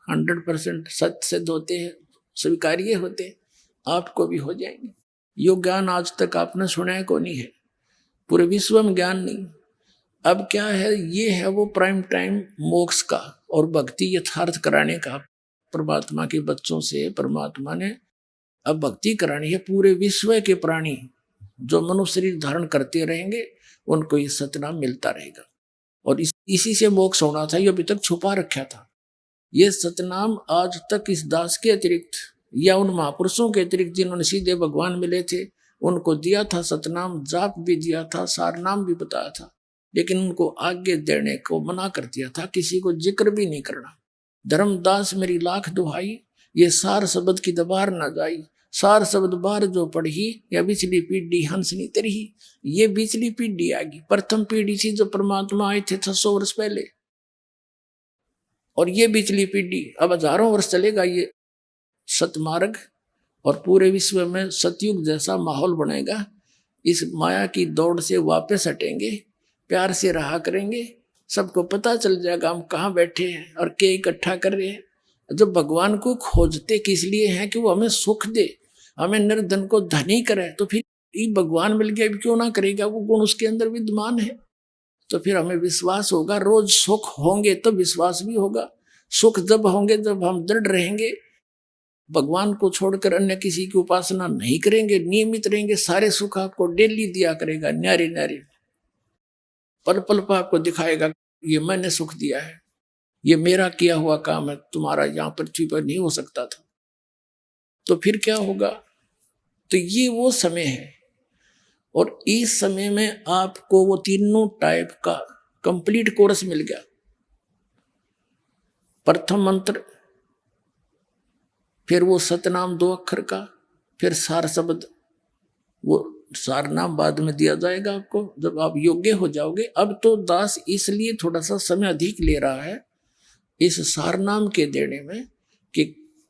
100% सत्य सिद्ध होते हैं, स्वीकार्य होते हैं, आपको भी हो जाएंगे। यो ज्ञान आज तक आपने सुना है को नहीं है, पूरे विश्व में ज्ञान नहीं। अब क्या है, ये है वो प्राइम टाइम मोक्ष का और भक्ति यथार्थ कराने का। परमात्मा के बच्चों से परमात्मा ने अब भक्ति करानी है। पूरे विश्व के प्राणी जो मनुष्य शरीर धारण करते रहेंगे उनको ये सतनाम मिलता रहेगा, और इसी से मोक्ष होना था। ये अभी तक छुपा रखा था। ये सतनाम आज तक इस दास के अतिरिक्त या उन महापुरुषों के अतिरिक्त जिन्होंने सीधे भगवान मिले थे उनको दिया था सतनाम, जाप भी दिया था, सार नाम भी बताया था, लेकिन उनको आगे देने को मना कर दिया था, किसी को जिक्र भी नहीं करना। धर्मदास मेरी लाख दुहाई, ये सार शब्द की दबार ना जाई, सार शब्द बार जो पढ़ी या बिचली पीढ़ी हंसनी तरही। ये बिचली पीढ़ी आ गई, प्रथम पीढ़ी थी जो परमात्मा आए थे 600 वर्ष पहले, और ये बिचली पीढ़ी अब हजारों वर्ष चलेगा ये सतमार्ग, और पूरे विश्व में सतयुग जैसा माहौल बनेगा इस माया की दौड़ से वापस हटेंगे, प्यार से रहा करेंगे, सबको पता चल जाएगा हम कहाँ बैठे हैं और क्या इकट्ठा कर रहे हैं। जब भगवान को खोजते किस लिए हैं कि वो हमें सुख दे, हमें निर्धन को धनी करे, तो फिर ये भगवान मिल गया क्यों ना करेगा, वो गुण उसके अंदर विद्यमान है। तो फिर हमें विश्वास होगा, रोज सुख होंगे तो विश्वास भी होगा। सुख जब होंगे जब हम दृढ़ रहेंगे, भगवान को छोड़कर अन्य किसी की उपासना नहीं करेंगे, नियमित रहेंगे, सारे सुख आपको डेली दिया करेगा, न्यारे न्यारे पल पल पर आपको दिखाएगा ये मैंने सुख दिया है, ये मेरा किया हुआ काम है, तुम्हारा यहाँ पृथ्वी पर नहीं हो सकता था। तो फिर क्या होगा? तो ये वो समय है, और इस समय में आपको वो तीनों टाइप का कंप्लीट कोर्स मिल गया। प्रथम मंत्र, फिर वो सतनाम 2 अक्षर का, फिर सार शब्द, वो सार नाम बाद में दिया जाएगा आपको जब आप योग्य हो जाओगे। अब तो दास इसलिए थोड़ा सा समय अधिक ले रहा है इस सार नाम के देने में कि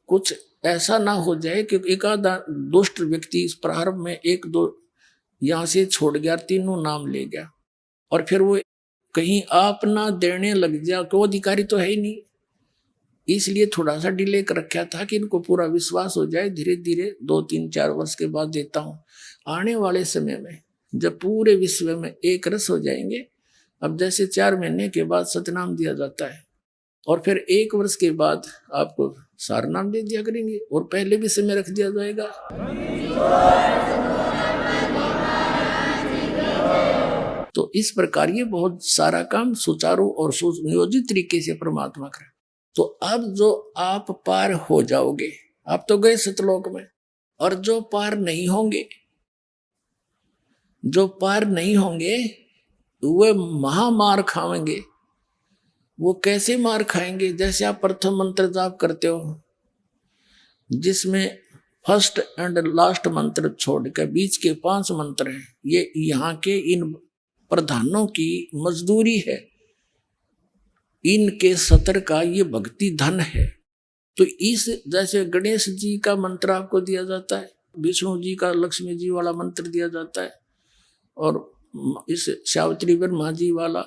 कुछ ऐसा ना हो जाए कि एक आधा दुष्ट व्यक्ति इस प्रारंभ में 1-2 यहाँ से छोड़ गया, तीनों नाम ले गया, और फिर वो कहीं आप ना देने लग जाए, कोई अधिकारी तो है ही नहीं। इसलिए थोड़ा सा डिले कर रखा था कि इनको पूरा विश्वास हो जाए, धीरे धीरे 2-3-4 वर्ष के बाद देता हूँ। आने वाले समय में जब पूरे विश्व में एक रस हो जाएंगे, अब जैसे 4 महीने के बाद सतनाम दिया जाता है, और फिर 1 वर्ष के बाद आपको सार नाम दे दिया करेंगे, और पहले भी समय रख दिया जाएगा। तो इस प्रकार ये बहुत सारा काम सुचारू और सुनियोजित तरीके से परमात्मा करे। तो अब जो आप पार हो जाओगे, आप तो गए सतलोक में, और जो पार नहीं होंगे, जो पार नहीं होंगे वे महामार खाएंगे। वो कैसे मार खाएंगे? जैसे आप प्रथम मंत्र जाप करते हो, जिसमें फर्स्ट एंड लास्ट मंत्र छोड़कर बीच के 5 मंत्र हैं, ये यहाँ के इन प्रधानों की मजदूरी है, इनके सतर का ये भक्ति धन है। तो इस जैसे गणेश जी का मंत्र आपको दिया जाता है, विष्णु जी का लक्ष्मी जी वाला मंत्र दिया जाता है, और इस सावित्री ब्रह्मा जी वाला,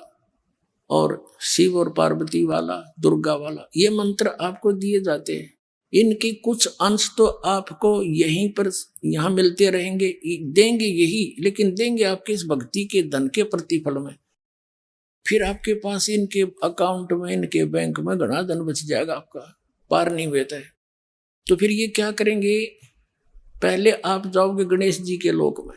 और शिव और पार्वती वाला, दुर्गा वाला, ये मंत्र आपको दिए जाते हैं। इनके कुछ अंश तो आपको यहीं पर यहाँ मिलते रहेंगे, देंगे यही, लेकिन देंगे आपके इस भक्ति के धन के प्रतिफल में। फिर आपके पास इनके अकाउंट में, इनके बैंक में घना धन बच जाएगा, आपका पार नहीं होता है। तो फिर ये क्या करेंगे? पहले आप जाओगे गणेश जी के लोक में,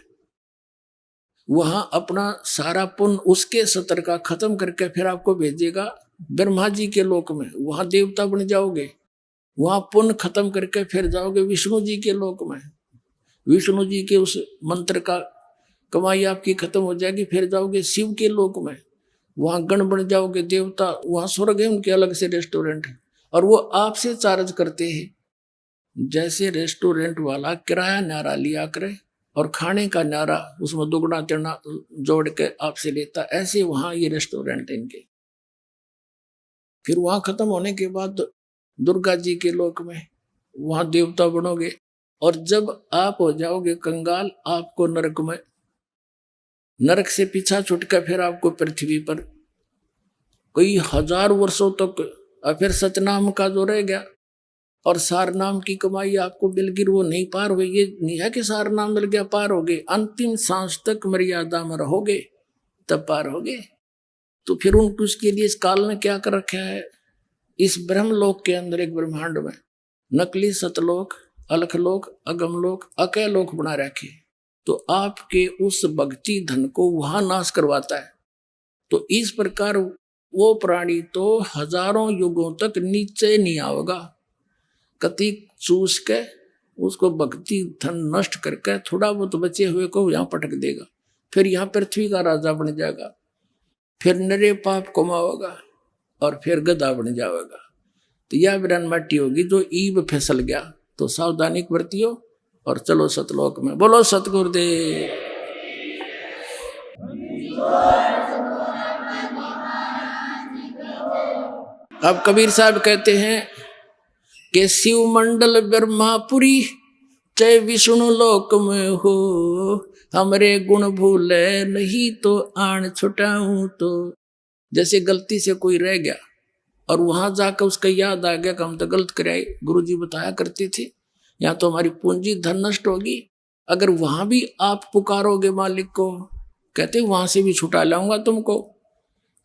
वहां अपना सारा पुण्य उसके सतर का खत्म करके फिर आपको भेजेगा ब्रह्मा जी के लोक में, वहां देवता बन जाओगे। वहां पुण्य खत्म करके फिर जाओगे विष्णु जी के लोक में, विष्णु जी के उस मंत्र का कमाई आपकी खत्म हो जाएगी। फिर जाओगे शिव के लोक में, वहां गण बन जाओगे देवता, वहां स्वर्ग है, उनके अलग से रेस्टोरेंट है, और वो आपसे चार्ज करते हैं। जैसे रेस्टोरेंट वाला किराया न्यारा लिया करे और खाने का न्यारा उसमें दुगना तिगना जोड़ के आपसे लेता, ऐसे वहां ये रेस्टोरेंट इनके। फिर वहां खत्म होने के बाद दुर्गा जी के लोक में, वहां देवता बनोगे, और जब आप हो जाओगे कंगाल, आपको नरक में, नरक से पीछा छुटकर फिर आपको पृथ्वी पर कई 1000 वर्षों तक, और फिर सतनाम का जो रह गया और सार नाम की कमाई आपको मिल गई, वो नहीं पार हुई। ये नहीं है कि सार नाम मिल गया पार हो गए, अंतिम सांस तक मर्यादा में रहोगे तब पार होगे। तो फिर उनको उसके लिए इस काल ने क्या कर रखा है? इस ब्रह्मलोक के अंदर एक ब्रह्मांड में नकली सतलोक, अलखलोक, अगमलोक, अकैलोक बना रखे। तो आपके उस भक्ति धन को वहां नाश करवाता है। तो इस प्रकार वो प्राणी तो हजारों युगों तक नीचे नहीं आएगा, कति चूस के उसको भक्ति धन नष्ट करके थोड़ा बहुत बचे हुए को यहाँ पटक देगा, फिर यहाँ पृथ्वी का राजा बन जाएगा, फिर नरे पाप कमाओगा और फिर गधा बन जाएगा। तो यह विरान माटी होगी जो ईब फिसल गया। तो सावधानी बरतियो और चलो सतलोक में। बोलो सतगुरुदेव। अब कबीर साहब कहते हैं कि शिव मंडल ब्रह्मापुरी चाहे विष्णु लोक में हो, हमरे गुण भूले नहीं तो आन छुटाऊं तो। जैसे गलती से कोई रह गया और वहां जाकर उसका याद आ गया कि हम तो गलत कराए, गुरु जी बताया करते थे, या तो हमारी पूंजी धन नष्ट होगी। अगर वहां भी आप पुकारोगे मालिक को, कहते वहां से भी छुटा लाऊंगा तुमको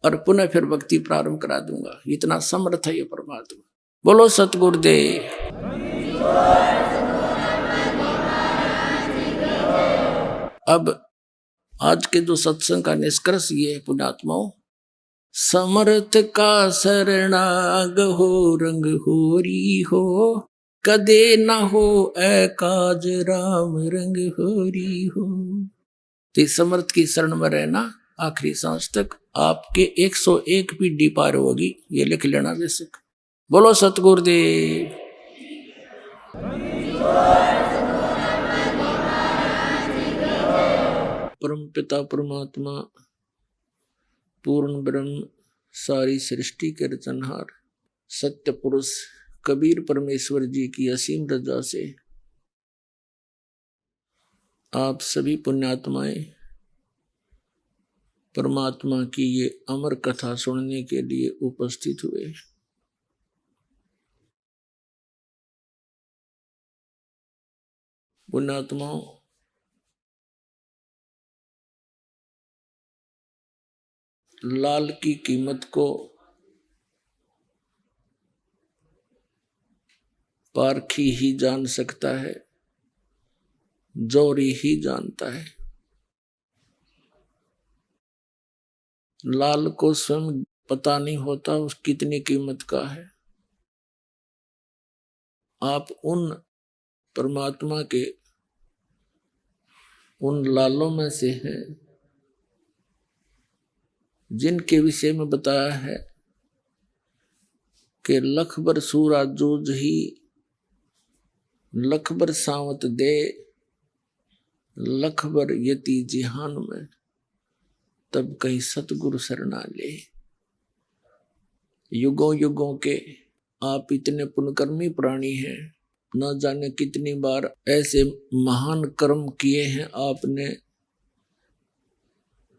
और पुनः फिर भक्ति प्रारंभ करा दूंगा। इतना समर्थ है ये परमात्मा। बोलो सतगुरुदेव। अब आज के जो सत्संग का निष्कर्ष ये है पुण्यात्माओं, समर्थ का शरणाग हो रंग होरी हो, कदे न हो एकाज राम रंग होरी हो। तो समर्थ की शरण में रहना आखिरी सांस तक, आपके 101 पीढ़ी पार होगी, ये लिख लेना बेशक। बोलो सतगुरुदेव। परम पिता परमात्मा पूर्ण ब्रह्म सारी सृष्टि के रचनहार सत्य पुरुष कबीर परमेश्वर जी की असीम रजा से आप सभी पुण्यात्माएं परमात्मा की ये अमर कथा सुनने के लिए उपस्थित हुए। पुण्यात्माओं, लाल की कीमत को पारखी ही जान सकता है, जोरी ही जानता है। लाल को स्वयं पता नहीं होता उस कितनी कीमत का है। आप उन परमात्मा के उन लालों में से हैं जिनके विषय में बताया है कि लख बर सूरा जूझ ही, लख बर सावत दे, लख बर यति जिहान में, तब कहीं सतगुरु शरणा ले। युगों युगों के आप इतने पुण्यकर्मी प्राणी हैं, न जाने कितनी बार ऐसे महान कर्म किए हैं आपने,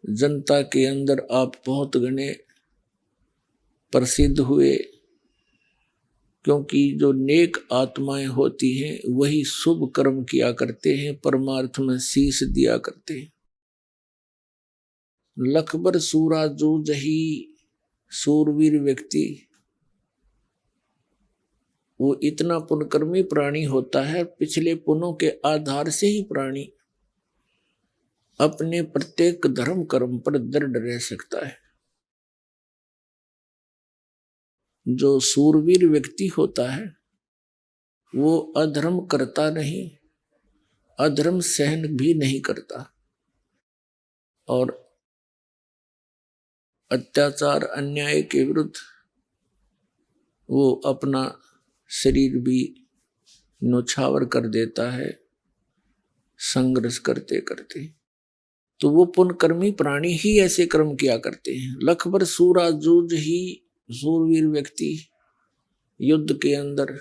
जनता के अंदर आप बहुत गणे प्रसिद्ध हुए, क्योंकि जो नेक आत्माएं होती हैं वही शुभ कर्म किया करते हैं, परमार्थ में शीश दिया करते हैं। लखबर सूरा जूझ ही, सूरवीर व्यक्ति वो इतना पुण्यकर्मी प्राणी होता है, पिछले पुण्यों के आधार से ही प्राणी अपने प्रत्येक धर्म कर्म पर दृढ़ रह सकता है। जो सूरवीर व्यक्ति होता है वो अधर्म करता नहीं, अधर्म सहन भी नहीं करता, और अत्याचार अन्याय के विरुद्ध वो अपना शरीर भी न्योछावर कर देता है संघर्ष करते करते। तो वो पुण्यकर्मी प्राणी ही ऐसे कर्म किया करते हैं। लखबर सूरा जूझ ही, सूरवीर व्यक्ति युद्ध के अंदर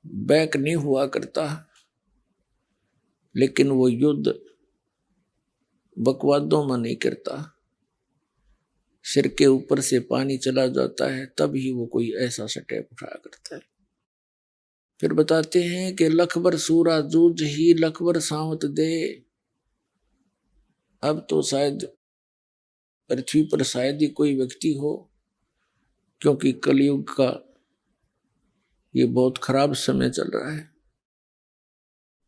बैक नहीं हुआ करता, लेकिन वो युद्ध बकवादों में नहीं करता। सिर के ऊपर से पानी चला जाता है तब ही वो कोई ऐसा स्टेप उठाया करता है। फिर बताते हैं कि लखबर सूरा जूझ ही, लखबर सावत दे। अब तो शायद पृथ्वी पर शायद ही कोई व्यक्ति हो, क्योंकि कलयुग का ये बहुत खराब समय चल रहा है,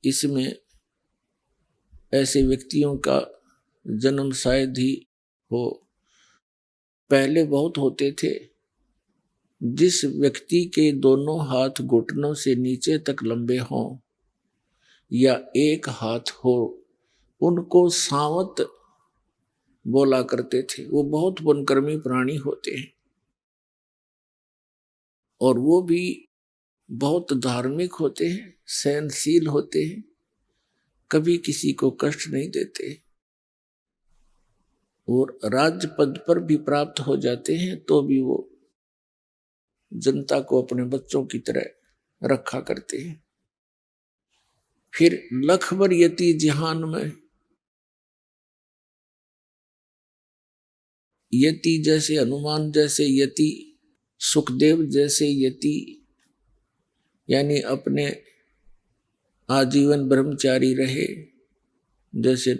इसमें ऐसे व्यक्तियों का जन्म शायद ही हो। पहले बहुत होते थे। जिस व्यक्ति के दोनों हाथ घुटनों से नीचे तक लंबे हों या एक हाथ हो, उनको सावत बोला करते थे। वो बहुत पुण्यकर्मी प्राणी होते हैं और वो भी बहुत धार्मिक होते हैं, सहनशील होते हैं, कभी किसी को कष्ट नहीं देते, और राज्य पद पर भी प्राप्त हो जाते हैं तो भी वो जनता को अपने बच्चों की तरह रखा करते हैं। फिर लखबर यति जहान में, यति जैसे हनुमान जैसे यति, सुखदेव जैसे यति, यानी अपने आजीवन ब्रह्मचारी रहे, जैसे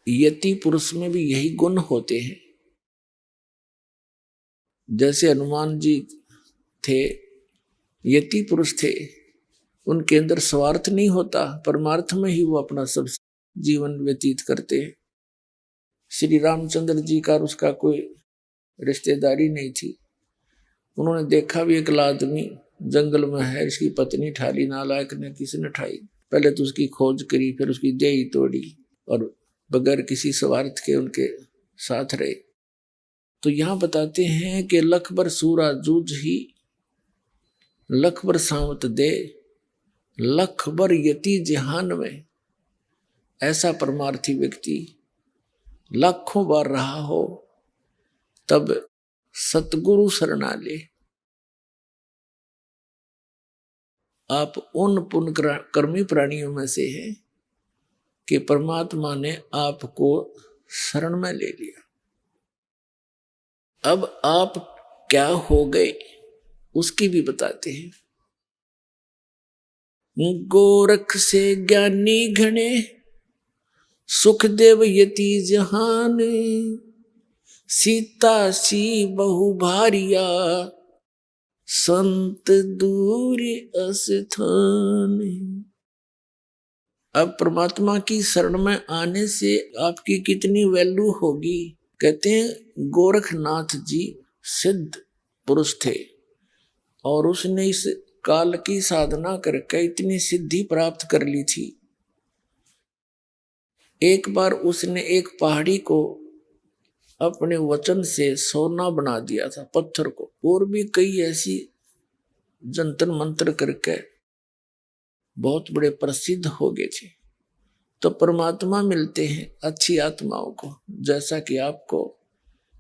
यति पुरुष में भी यही गुण होते हैं। जैसे हनुमान जी थे, यति पुरुष थे, उनके अंदर स्वार्थ नहीं होता, परमार्थ में ही वो अपना सब जीवन व्यतीत करते हैं। श्री रामचंद्र जी का उसका कोई रिश्तेदारी नहीं थी। उन्होंने देखा भी एक आदमी जंगल में है, इसकी पत्नी ठाली, नालायक ने किसने ठाई, पहले तो उसकी खोज करी, फिर उसकी देही तोड़ी और बगैर किसी स्वार्थ के उनके साथ रहे। तो यहां बताते हैं कि लखबर सूरा जूझ ही, लखबर सावत दे, लखबर यति जहान में। ऐसा परमार्थी व्यक्ति लाखों बार रहा हो तब सतगुरु शरणा ले। आप उन पुण्य कर्मी प्राणियों में से हैं कि परमात्मा ने आपको शरण में ले लिया। अब आप क्या हो गए उसकी भी बताते हैं। गोरख से ज्ञानी घने, सुखदेव यति जहान, सीता सी बहु भारिया, संत दूर अस्थान। अब परमात्मा की शरण में आने से आपकी कितनी वैल्यू होगी। कहते हैं गोरखनाथ जी सिद्ध पुरुष थे और उसने इस काल की साधना करके इतनी सिद्धि प्राप्त कर ली थी। एक बार उसने एक पहाड़ी को अपने वचन से सोना बना दिया था, पत्थर को, और भी कई ऐसी जंतर मंत्र करके बहुत बड़े प्रसिद्ध हो गए थे। तो परमात्मा मिलते हैं अच्छी आत्माओं को, जैसा कि आपको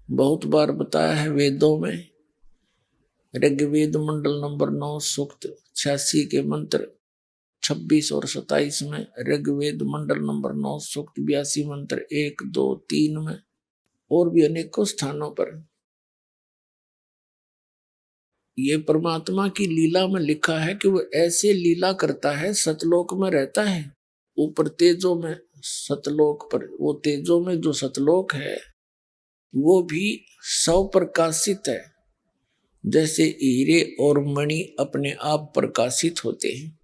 बहुत बार बताया है वेदों में। ऋग्वेद मंडल नंबर 9 सूक्त 86 के मंत्र 26 और 27 में, ऋग्वेद मंडल नंबर 9 सूक्त 82 मंत्र 1, 2, 3 में, और भी अनेकों स्थानों पर ये परमात्मा की लीला में लिखा है कि वो ऐसे लीला करता है। सतलोक में रहता है, ऊपर तेजों में, सतलोक पर, वो तेजों में जो सतलोक है वो भी सौ प्रकाशित है, जैसे हीरे और मणि अपने आप प्रकाशित होते हैं।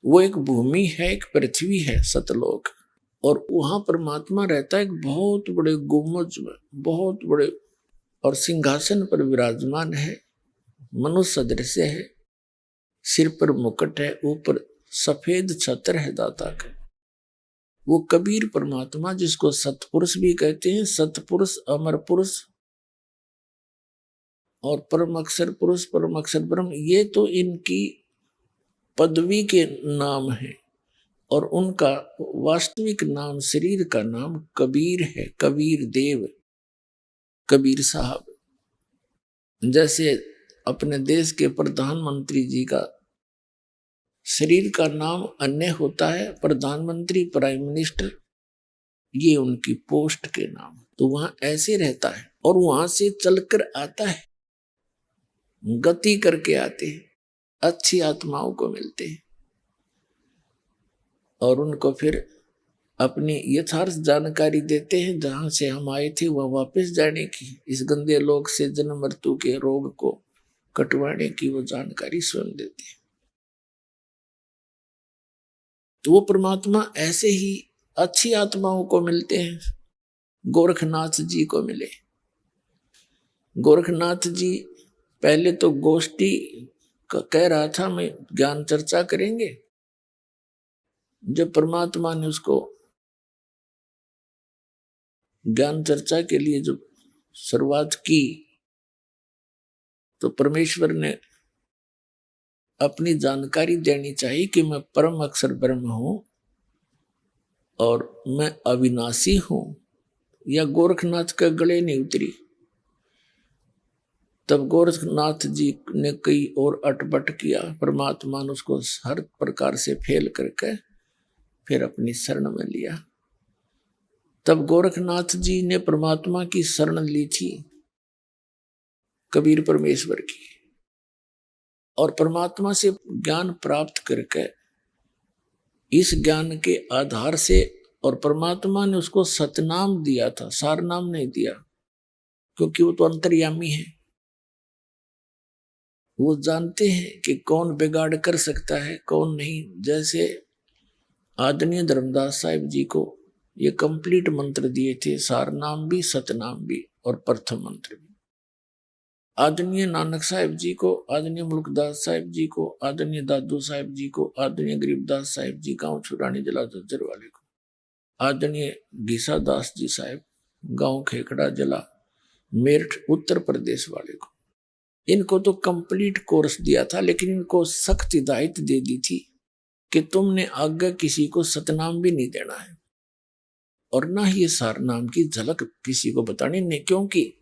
वो एक भूमि है, एक पृथ्वी है सतलोक, और वहां परमात्मा रहता है एक बहुत बड़े गुम्बज में, बहुत बड़े, और सिंहासन पर विराजमान है, मनुष्य सदृश है, सिर पर मुकुट है, ऊपर सफेद छत्र है दाता का। वो कबीर परमात्मा जिसको सतपुरुष भी कहते हैं, सतपुरुष, अमर पुरुष और परम अक्षर पुरुष, परम अक्षर ब्रह्म, ये तो इनकी पदवी के नाम है, और उनका वास्तविक नाम, शरीर का नाम कबीर है, कबीर देव, कबीर साहब। जैसे अपने देश के प्रधानमंत्री जी का शरीर का नाम अन्य होता है, प्रधानमंत्री, प्राइम मिनिस्टर, ये उनकी पोस्ट के नाम। तो वहां ऐसे रहता है और वहां से चलकर आता है, गति करके आते हैं, अच्छी आत्माओं को मिलते हैं और उनको फिर अपनी यथार्थ जानकारी देते हैं, जहां से हम आए थे वह वापस जाने की, इस गंदे लोक से जन्म मृत्यु के रोग को कटवाने की वो जानकारी स्वयं देते हैं। तो वो परमात्मा ऐसे ही अच्छी आत्माओं को मिलते हैं। गोरखनाथ जी को मिले। गोरखनाथ जी पहले तो गोष्ठी कह रहा था, मैं ज्ञान चर्चा करेंगे। जब परमात्मा ने उसको ज्ञान चर्चा के लिए जब शुरुआत की, तो परमेश्वर ने अपनी जानकारी देनी चाहिए कि मैं परम अक्षर ब्रह्म हूं और मैं अविनाशी हूं। या गोरखनाथ के गले नहीं उतरी। तब गोरखनाथ जी ने कई और अटपट किया, परमात्मा ने उसको हर प्रकार से फेल करके फिर अपनी शरण में लिया। तब गोरखनाथ जी ने परमात्मा की शरण ली थी, कबीर परमेश्वर की, और परमात्मा से ज्ञान प्राप्त करके इस ज्ञान के आधार से, और परमात्मा ने उसको सतनाम दिया था, सार नाम नहीं दिया, क्योंकि वो तो अंतर्यामी है। वो जानते हैं कि कौन बिगाड़ कर सकता है कौन नहीं। जैसे आदरणीय धर्मदास साहिब जी को ये कंप्लीट मंत्र दिए थे, सार नाम भी, सतनाम भी और प्रथम मंत्र भी। आदरणीय नानक साहिब जी को, आदरणीय मुल्कदास साहिब जी को, आदरणीय दादू साहिब जी को, आदरणीय गरीबदास साहिब जी गांव छुरानी जिला झज्जर वाले को, आदरणीय गीसा दास जी साहिब गांव खेकड़ा जिला मेरठ उत्तर प्रदेश वाले को, इनको तो कंप्लीट कोर्स दिया था, लेकिन इनको सख्त हिदायत दे दी थी कि तुमने आगे किसी को सतनाम भी नहीं देना है और ना ही सार नाम की झलक किसी को बतानी नहीं, क्योंकि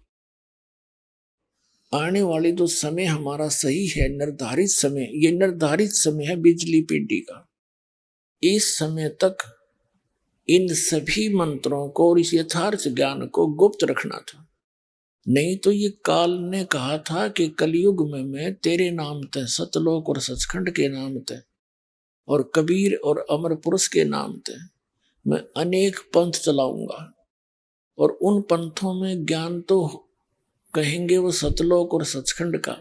आने वाली जो समय हमारा सही है, निर्धारित समय, ये निर्धारित समय है बिजली पीढ़ी का। इस समय तक इन सभी मंत्रों को और इस यथार्थ ज्ञान को गुप्त रखना था। नहीं तो ये काल ने कहा था कि कलयुग में मैं तेरे नाम ते, सतलोक और सचखंड के नाम ते और कबीर और अमर पुरुष के नाम ते मैं अनेक पंथ चलाऊंगा, और उन पंथों में ज्ञान तो कहेंगे वो सतलोक और सचखंड का,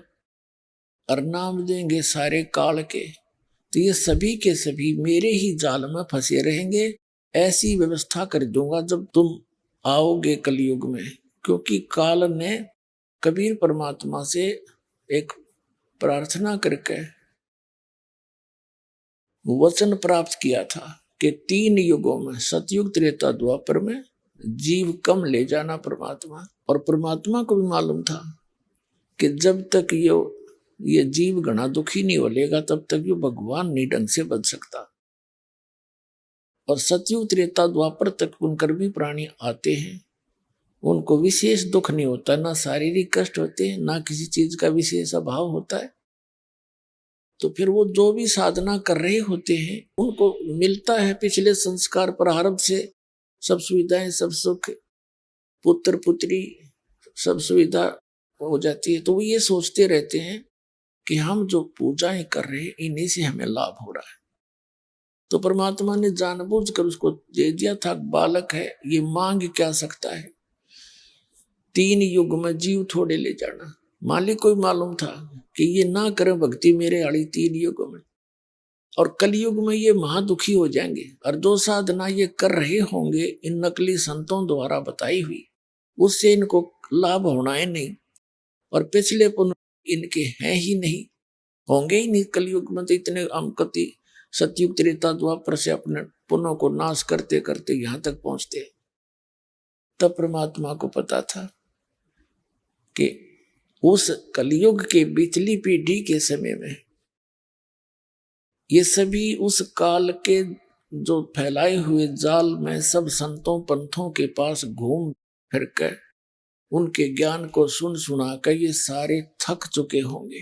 और नाम देंगे सारे काल के, तो ये सभी के सभी मेरे ही जाल में फंसे रहेंगे। ऐसी व्यवस्था कर दूंगा जब तुम आओगे कलयुग में, क्योंकि काल ने कबीर परमात्मा से एक प्रार्थना करके वचन प्राप्त किया था कि 3 युगों में, सतयुग त्रेता द्वापर में, जीव कम ले जाना परमात्मा। और परमात्मा को भी मालूम था कि जब तक ये जीव घना दुखी नहीं हो लेगा तब तक ये भगवान नहीं ढंग से बच सकता। और सतयुग त्रेता द्वापर तक कुंकर्मी प्राणी आते हैं, उनको विशेष दुख नहीं होता, ना शारीरिक कष्ट होते हैं, ना किसी चीज का विशेष अभाव होता है। तो फिर वो जो भी साधना कर रहे होते हैं उनको मिलता है पिछले संस्कार प्रारब्ध से सब सुविधाएं, सब सुख, पुत्र पुत्री, सब सुविधा हो जाती है। तो वो ये सोचते रहते हैं कि हम जो पूजाएं कर रहे हैं इन्हीं से हमें लाभ हो रहा है। तो परमात्मा ने जानबूझकर उसको दे दिया था, बालक है, ये मांग क्या सकता है। 3 युग में जीव थोड़े ले जाना, मालिक को मालूम था कि ये ना करें भक्ति मेरे आड़ी 3 युग में, और कलयुग में ये महादुखी हो जाएंगे। और जो साधना ये कर रहे होंगे इन नकली संतों द्वारा बताई हुई, उससे इनको लाभ होना है नहीं, और पिछले पुण्य इनके हैं ही नहीं, होंगे ही नहीं। कलयुग में तो इतने अमकति सतयुग त्रेता द्वापर से अपने पुण्यों को नाश करते करते यहां तक पहुंचते। तब परमात्मा को पता था कि उस कलयुग के बिचली पीढ़ी के समय में ये सभी उस काल के जो फैलाए हुए जाल में सब संतों पंथों के पास घूम फिर कर उनके ज्ञान को सुन सुना कर ये सारे थक चुके होंगे,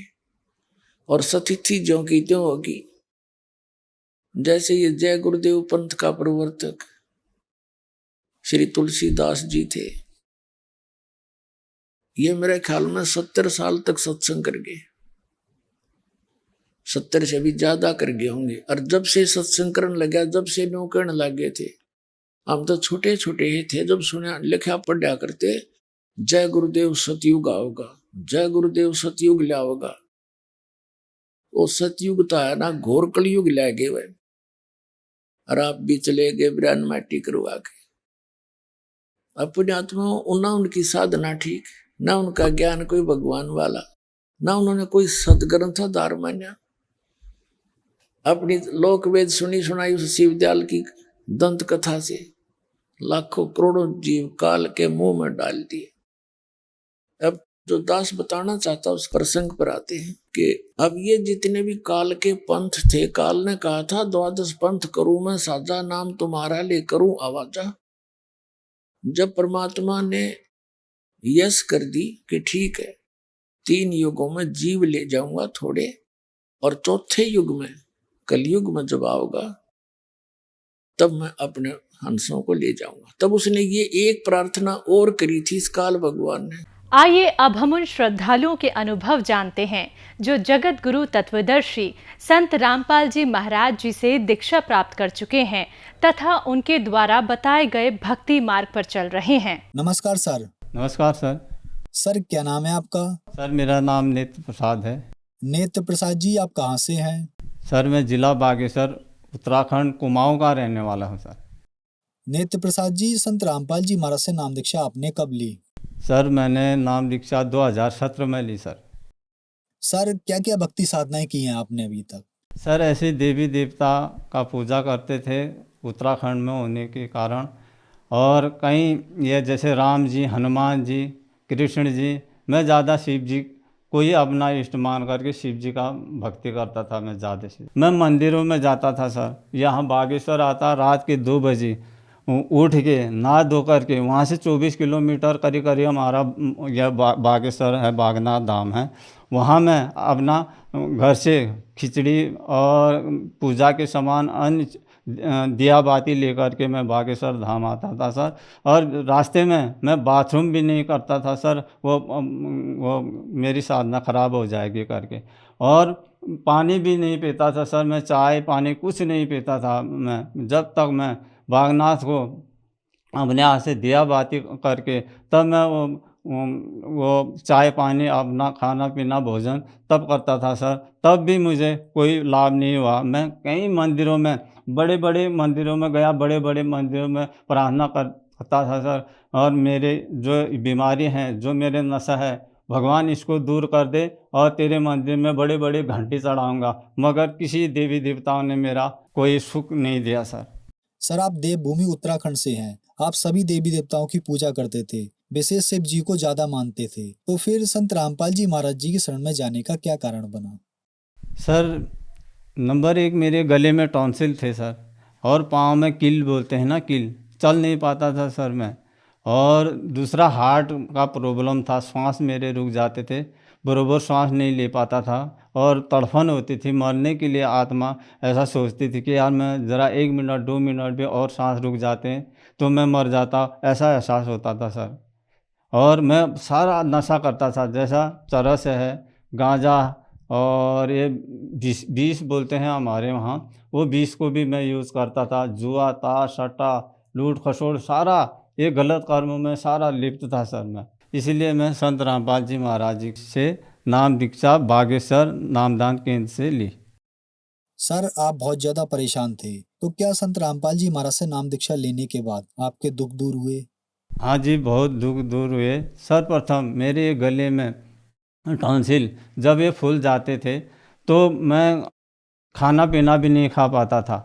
और स्थिति ज्यों की त्यों होगी। जैसे ये जय गुरुदेव पंथ का प्रवर्तक श्री तुलसीदास जी थे, ये मेरे ख्याल में 70 साल तक सत्संग कर गए, 70 से भी ज्यादा कर गए होंगे। और जब से सत्संग करने लगा, जब से न्यू करने लग गए थे, हम तो छोटे छोटे ही थे जब सुना लिखा पढ़ा करते, जय गुरुदेव सतयुग आओगा, जय गुरुदेव सतयुग लाओगा। वो सतयुग तो है ना, घोर कलयुग ला गए वह, और आप भी चले गए ब्रान माटी करवा के। अपने आत्मा ना उनकी साधना ठीक, ना उनका ज्ञान कोई भगवान वाला, ना उन्होंने कोई सदग्रंथाधार मान्या। अपनी लोक वेद सुनी सुनाई उस शिवदयाल की दंत कथा से लाखों करोड़ों जीव काल के मुंह में डाल दिए। अब जो दास बताना चाहता उस प्रसंग पर आते हैं कि अब ये जितने भी काल के पंथ थे, काल ने कहा था 12 पंथ करूं मैं साजा, नाम तुम्हारा ले करूं आवाजा। जब परमात्मा ने यस कर दी कि ठीक है 3 युगों में जीव ले जाऊंगा थोड़े, और चौथे युग में, कलयुग में जब आओगा, तब मैं अपने हंसों को ले जाऊंगा। तब उसने ये एक प्रार्थना और करी थी इस काल भगवान ने। आइए अब हम उन श्रद्धालुओं के अनुभव जानते हैं जो जगत गुरु तत्वदर्शी संत रामपाल जी महाराज जी से दीक्षा प्राप्त कर चुके हैं तथा उनके द्वारा बताए गए भक्ति मार्ग पर चल रहे हैं। नमस्कार सर। नमस्कार सर। सर क्या नाम है आपका? सर मेरा नाम नेत्र प्रसाद है। नेत्र प्रसाद जी, आप कहाँ से हैं? सर मैं जिला बागेश्वर उत्तराखंड कुमाऊं का रहने वाला हूं सर। नेत्र प्रसाद जी, संत रामपाल जी महाराज से नाम दीक्षा आपने कब ली? सर मैंने नाम दीक्षा 2017 में ली सर। सर क्या क्या भक्ति साधनाएं की हैं आपने अभी तक? सर ऐसे देवी देवता का पूजा करते थे उत्तराखंड में होने के कारण, और कहीं ये जैसे राम जी, हनुमान जी, कृष्ण जी, मैं ज़्यादा शिव जी को ही अपना इष्ट मान करके शिव जी का भक्ति करता था। मैं ज़्यादा से मैं मंदिरों में जाता था सर। यहाँ बागेश्वर आता रात के 2 बजे उठ के नहा धो करके, वहाँ से 24 किलोमीटर करीब करीब हमारा यह बागेश्वर है, बागनाथ धाम है। वहाँ मैं अपना घर से खिचड़ी और पूजा के सामान, अन्य दिया बाती लेकर के मैं बागेश्वर धाम आता था सर। और रास्ते में मैं बाथरूम भी नहीं करता था सर, वो मेरी साधना खराब हो जाएगी करके। और पानी भी नहीं पीता था सर, मैं चाय पानी कुछ नहीं पीता था मैं, जब तक मैं बागनाथ को अपने हाथ से दिया बाती करके, तब मैं वो चाय पानी, अपना खाना पीना भोजन तब करता था सर। तब भी मुझे कोई लाभ नहीं हुआ। मैं कई मंदिरों में, बड़े बड़े मंदिरों में गया, बड़े बड़े मंदिरों में प्रार्थना करता था सर। और मेरे जो बीमारी हैं, जो मेरे नशा है, भगवान इसको दूर कर दे और तेरे मंदिर में बड़े बड़े घंटी चढ़ाऊँगा, मगर किसी देवी देवताओं ने मेरा कोई सुख नहीं दिया सर। सर आप देवभूमि उत्तराखंड से हैं, आप सभी देवी देवताओं की पूजा करते थे, विशेष शिव जी को ज्यादा मानते थे, तो फिर संत रामपाल जी महाराज जी की शरण में जाने का क्या कारण बना? सर नंबर 1 मेरे गले में टॉन्सिल थे सर, और पाँव में किल बोलते हैं ना, किल, चल नहीं पाता था सर मैं। और दूसरा हार्ट का प्रॉब्लम था, सांस मेरे रुक जाते थे, बरोबर सांस नहीं ले पाता था, और तड़फन होती थी। मरने के लिए आत्मा ऐसा सोचती थी कि यार मैं ज़रा 1 मिनट 2 मिनट भी और सांस रुक जाते हैं तो मैं मर जाता, ऐसा एहसास होता था सर। और मैं सारा नशा करता था, जैसा चरस है, गांजा, और ये बीस बोलते हैं हमारे वहाँ, वो बीस को भी मैं यूज़ करता था। जुआ, ताश, सट्टा, लूट खसोड़, सारा ये गलत कर्मों में सारा लिप्त था सर मैं। इसीलिए मैं संत रामपाल जी महाराज जी से नाम दीक्षा बागेश्वर नामदान केंद्र से ली। सर आप बहुत ज्यादा परेशान थे, तो क्या संत रामपाल जी महाराज से नाम दीक्षा लेने के बाद आपके दुख दूर हुए? हाँ जी, बहुत दुख दूर हुए। सर्वप्रथम मेरे गले में टॉन्सिल जब ये फूल जाते थे तो मैं खाना पीना भी नहीं खा पाता था,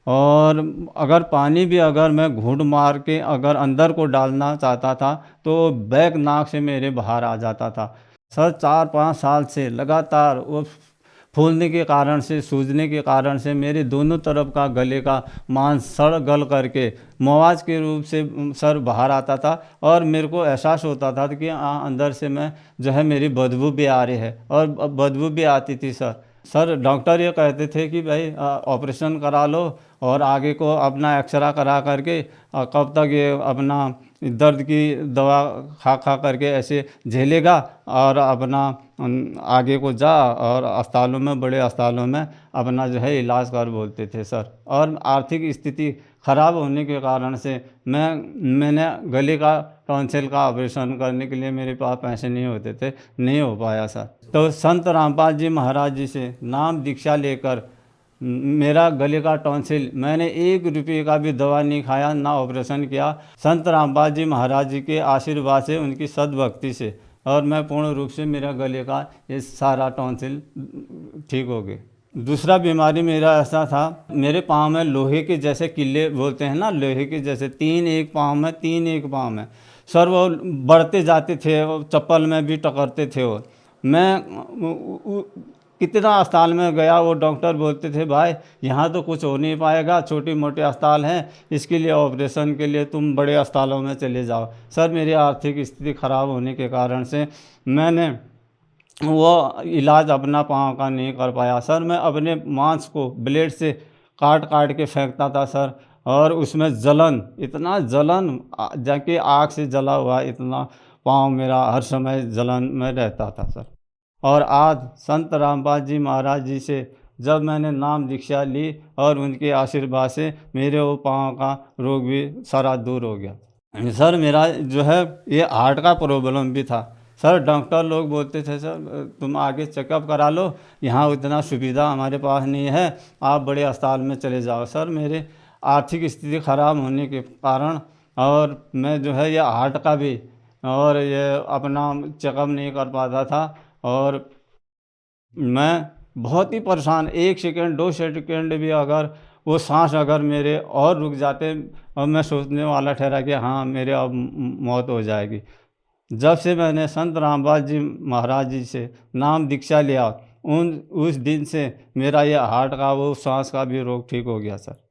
और अगर पानी भी अगर मैं घूंट मार के अगर अंदर को डालना चाहता था तो बैक नाक से मेरे बाहर आ जाता था सर। 4-5 साल से लगातार वो फूलने के कारण से, सूजने के कारण से मेरे दोनों तरफ का गले का मांस सड़ गल करके मवाज के रूप से सर बाहर आता था, और मेरे को एहसास होता था कि अंदर से मैं जो है मेरी बदबू भी आ रही है, और बदबू भी आती थी सर। डॉक्टर ये कहते थे कि भाई ऑपरेशन करा लो और आगे को अपना एक्सरा करा करके कब तक ये अपना दर्द की दवा खा खा करके ऐसे झेलेगा, और अपना आगे को जा और अस्पतालों में, बड़े अस्पतालों में अपना जो है इलाज कर बोलते थे सर। और आर्थिक स्थिति ख़राब होने के कारण से मैंने गले का टॉन्सिल का ऑपरेशन करने के लिए मेरे पास पैसे नहीं होते थे, नहीं हो पाया सर। तो संत रामपाल जी महाराज जी से नाम दीक्षा लेकर मेरा गले का टॉन्सिल, मैंने 1 रुपये का भी दवा नहीं खाया, ना ऑपरेशन किया। संत रामपाल जी महाराज जी के आशीर्वाद से, उनकी सद्भक्ति से, और मैं पूर्ण रूप से मेरा गले का ये सारा टॉन्सिल ठीक हो गए। दूसरा बीमारी मेरा ऐसा था, मेरे पाँव में लोहे के जैसे किले बोलते हैं ना, लोहे के जैसे 3 एक पाँव में, 3 एक पाँव में सर, वो बढ़ते जाते थे, वो चप्पल में भी टकरते थे। वो मैं कितना अस्पताल में गया, वो डॉक्टर बोलते थे भाई यहाँ तो कुछ हो नहीं पाएगा, छोटी मोटे अस्पताल हैं, इसके लिए ऑपरेशन के लिए तुम बड़े अस्पतालों में चले जाओ। सर मेरी आर्थिक स्थिति ख़राब होने के कारण से मैंने वो इलाज अपना पाँव का नहीं कर पाया सर। मैं अपने मांस को ब्लेड से काट काट के फेंकता था सर, और उसमें जलन, इतना जलन जाके आग से जला हुआ, इतना पाँव मेरा हर समय जलन में रहता था सर। और आज संत रामपाल जी महाराज जी से जब मैंने नाम दीक्षा ली और उनके आशीर्वाद से मेरे वो पाँव का रोग भी सारा दूर हो गया सर। मेरा जो है ये हार्ट का प्रॉब्लम भी था सर। डॉक्टर लोग बोलते थे सर तुम आगे चेकअप करा लो, यहाँ उतना सुविधा हमारे पास नहीं है, आप बड़े अस्पताल में चले जाओ। सर मेरे आर्थिक स्थिति ख़राब होने के कारण और मैं जो है ये हार्ट का भी और ये अपना चेकअप नहीं कर पाता था, और मैं बहुत ही परेशान, 1 सेकंड 2 सेकंड भी अगर वो सांस अगर मेरे और रुक जाते और मैं सोचने वाला ठहरा कि हाँ मेरे अब मौत हो जाएगी। जब से मैंने संत रामपाल जी महाराज जी से नाम दीक्षा लिया उस दिन से मेरा यह हार्ट का वो सांस का भी रोग ठीक हो गया सर।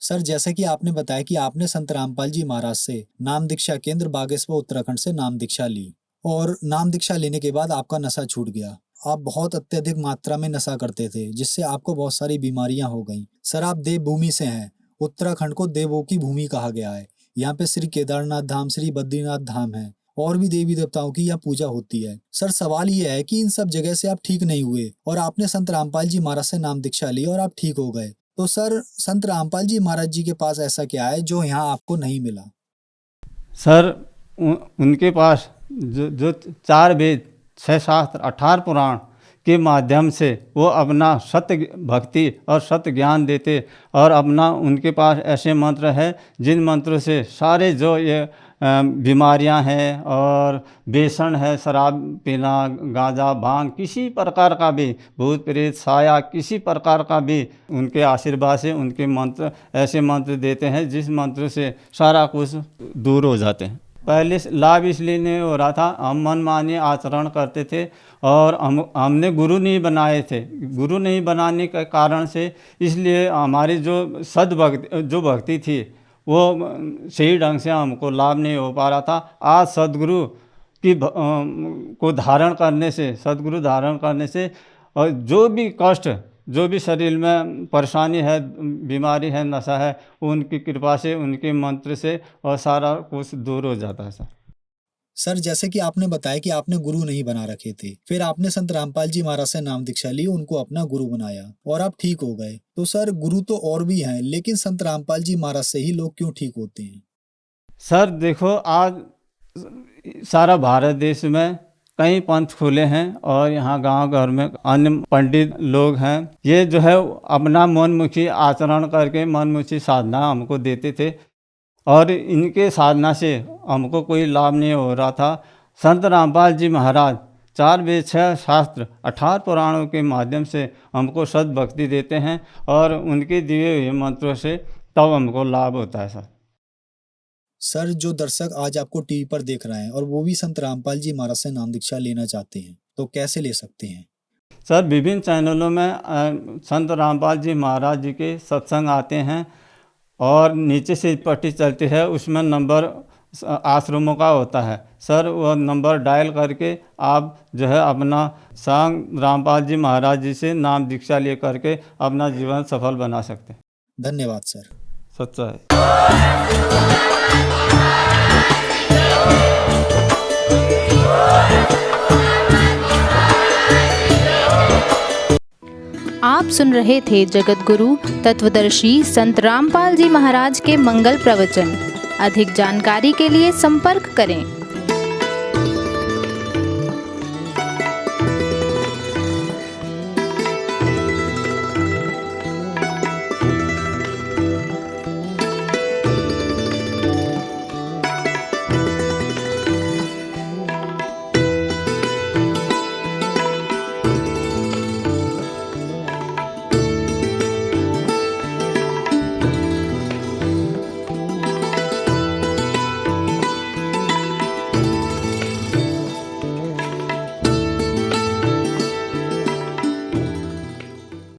सर जैसे कि आपने बताया कि आपने संत रामपाल जी महाराज से नाम दीक्षा केंद्र बागेश्वर उत्तराखंड से नाम दीक्षा ली, और नाम दीक्षा लेने के बाद आपका नशा छूट गया। आप बहुत अत्यधिक मात्रा में नशा करते थे जिससे आपको बहुत सारी बीमारियां हो गईं। सर आप देवभूमि से हैं। उत्तराखंड को देवों की भूमि कहा गया है। यहाँ पे श्री केदारनाथ धाम, श्री बद्रीनाथ धाम है और भी देवी देवताओं की यहाँ पूजा होती है। सर सवाल ये है कि इन सब जगह से आप ठीक नहीं हुए और आपने संत रामपाल जी महाराज से नाम दीक्षा ली और आप ठीक हो गए, तो सर संत रामपाल जी महाराज जी के पास ऐसा क्या है जो यहाँ आपको नहीं मिला? सर उनके पास जो 4 वेद 6 शास्त्र 18 पुराण के माध्यम से वो अपना सत्य भक्ति और सत्य ज्ञान देते, और अपना उनके पास ऐसे मंत्र हैं जिन मंत्रों से सारे जो ये बीमारियां हैं और व्यसन है, शराब पीना, गांजा, भांग, किसी प्रकार का भी भूत प्रेत साया किसी प्रकार का भी उनके आशीर्वाद से उनके मंत्र ऐसे मंत्र देते हैं जिस मंत्र से सारा कुछ दूर हो जाते हैं। पहले लाभ इसलिए नहीं हो रहा था, हम मनमानी आचरण करते थे और हमने गुरु नहीं बनाए थे। गुरु नहीं बनाने के कारण से इसलिए हमारी जो भक्ति थी वो सही ढंग से हमको लाभ नहीं हो पा रहा था। आज सद्गुरु की को धारण करने से, सद्गुरु धारण करने से और जो भी कष्ट, जो भी शरीर में परेशानी है, बीमारी है, नशा है, उनकी कृपा से, उनके मंत्र से और सारा कुछ दूर हो जाता है सर। सर जैसे कि आपने बताया कि आपने गुरु नहीं बना रखे थे, फिर आपने संत रामपाल जी महाराज से नाम दीक्षा ली, उनको अपना गुरु बनाया और आप ठीक हो गए। तो सर गुरु तो और भी हैं, लेकिन संत रामपाल जी महाराज से ही लोग क्यों ठीक होते हैं? सर देखो आज सारा भारत देश में कई पंथ खुले हैं और यहाँ गांव घर में अन्य पंडित लोग हैं। ये जो है अपना मनमुखी आचरण करके मनमुखी साधना हमको देते थे और इनके साधना से हमको कोई लाभ नहीं हो रहा था। संत रामपाल जी महाराज 4 वेद 6 शास्त्र 18 पुराणों के माध्यम से हमको सद्भक्ति देते हैं और उनके दिए हुए मंत्रों से तब हमको लाभ होता है सर। सर जो दर्शक आज आपको टीवी पर देख रहे हैं और वो भी संत रामपाल जी महाराज से नाम दीक्षा लेना चाहते हैं तो कैसे ले सकते हैं? सर विभिन्न चैनलों में संत रामपाल जी महाराज जी के सत्संग आते हैं और नीचे से पट्टी चलती है, उसमें नंबर आश्रमों का होता है। सर वो नंबर डायल करके आप जो है अपना संत रामपाल जी महाराज जी से नाम दीक्षा ले करके अपना जीवन सफल बना सकते हैं। धन्यवाद सर। सच्चा है। आप सुन रहे थे जगत गुरु तत्वदर्शी संत रामपाल जी महाराज के मंगल प्रवचन। अधिक जानकारी के लिए संपर्क करें।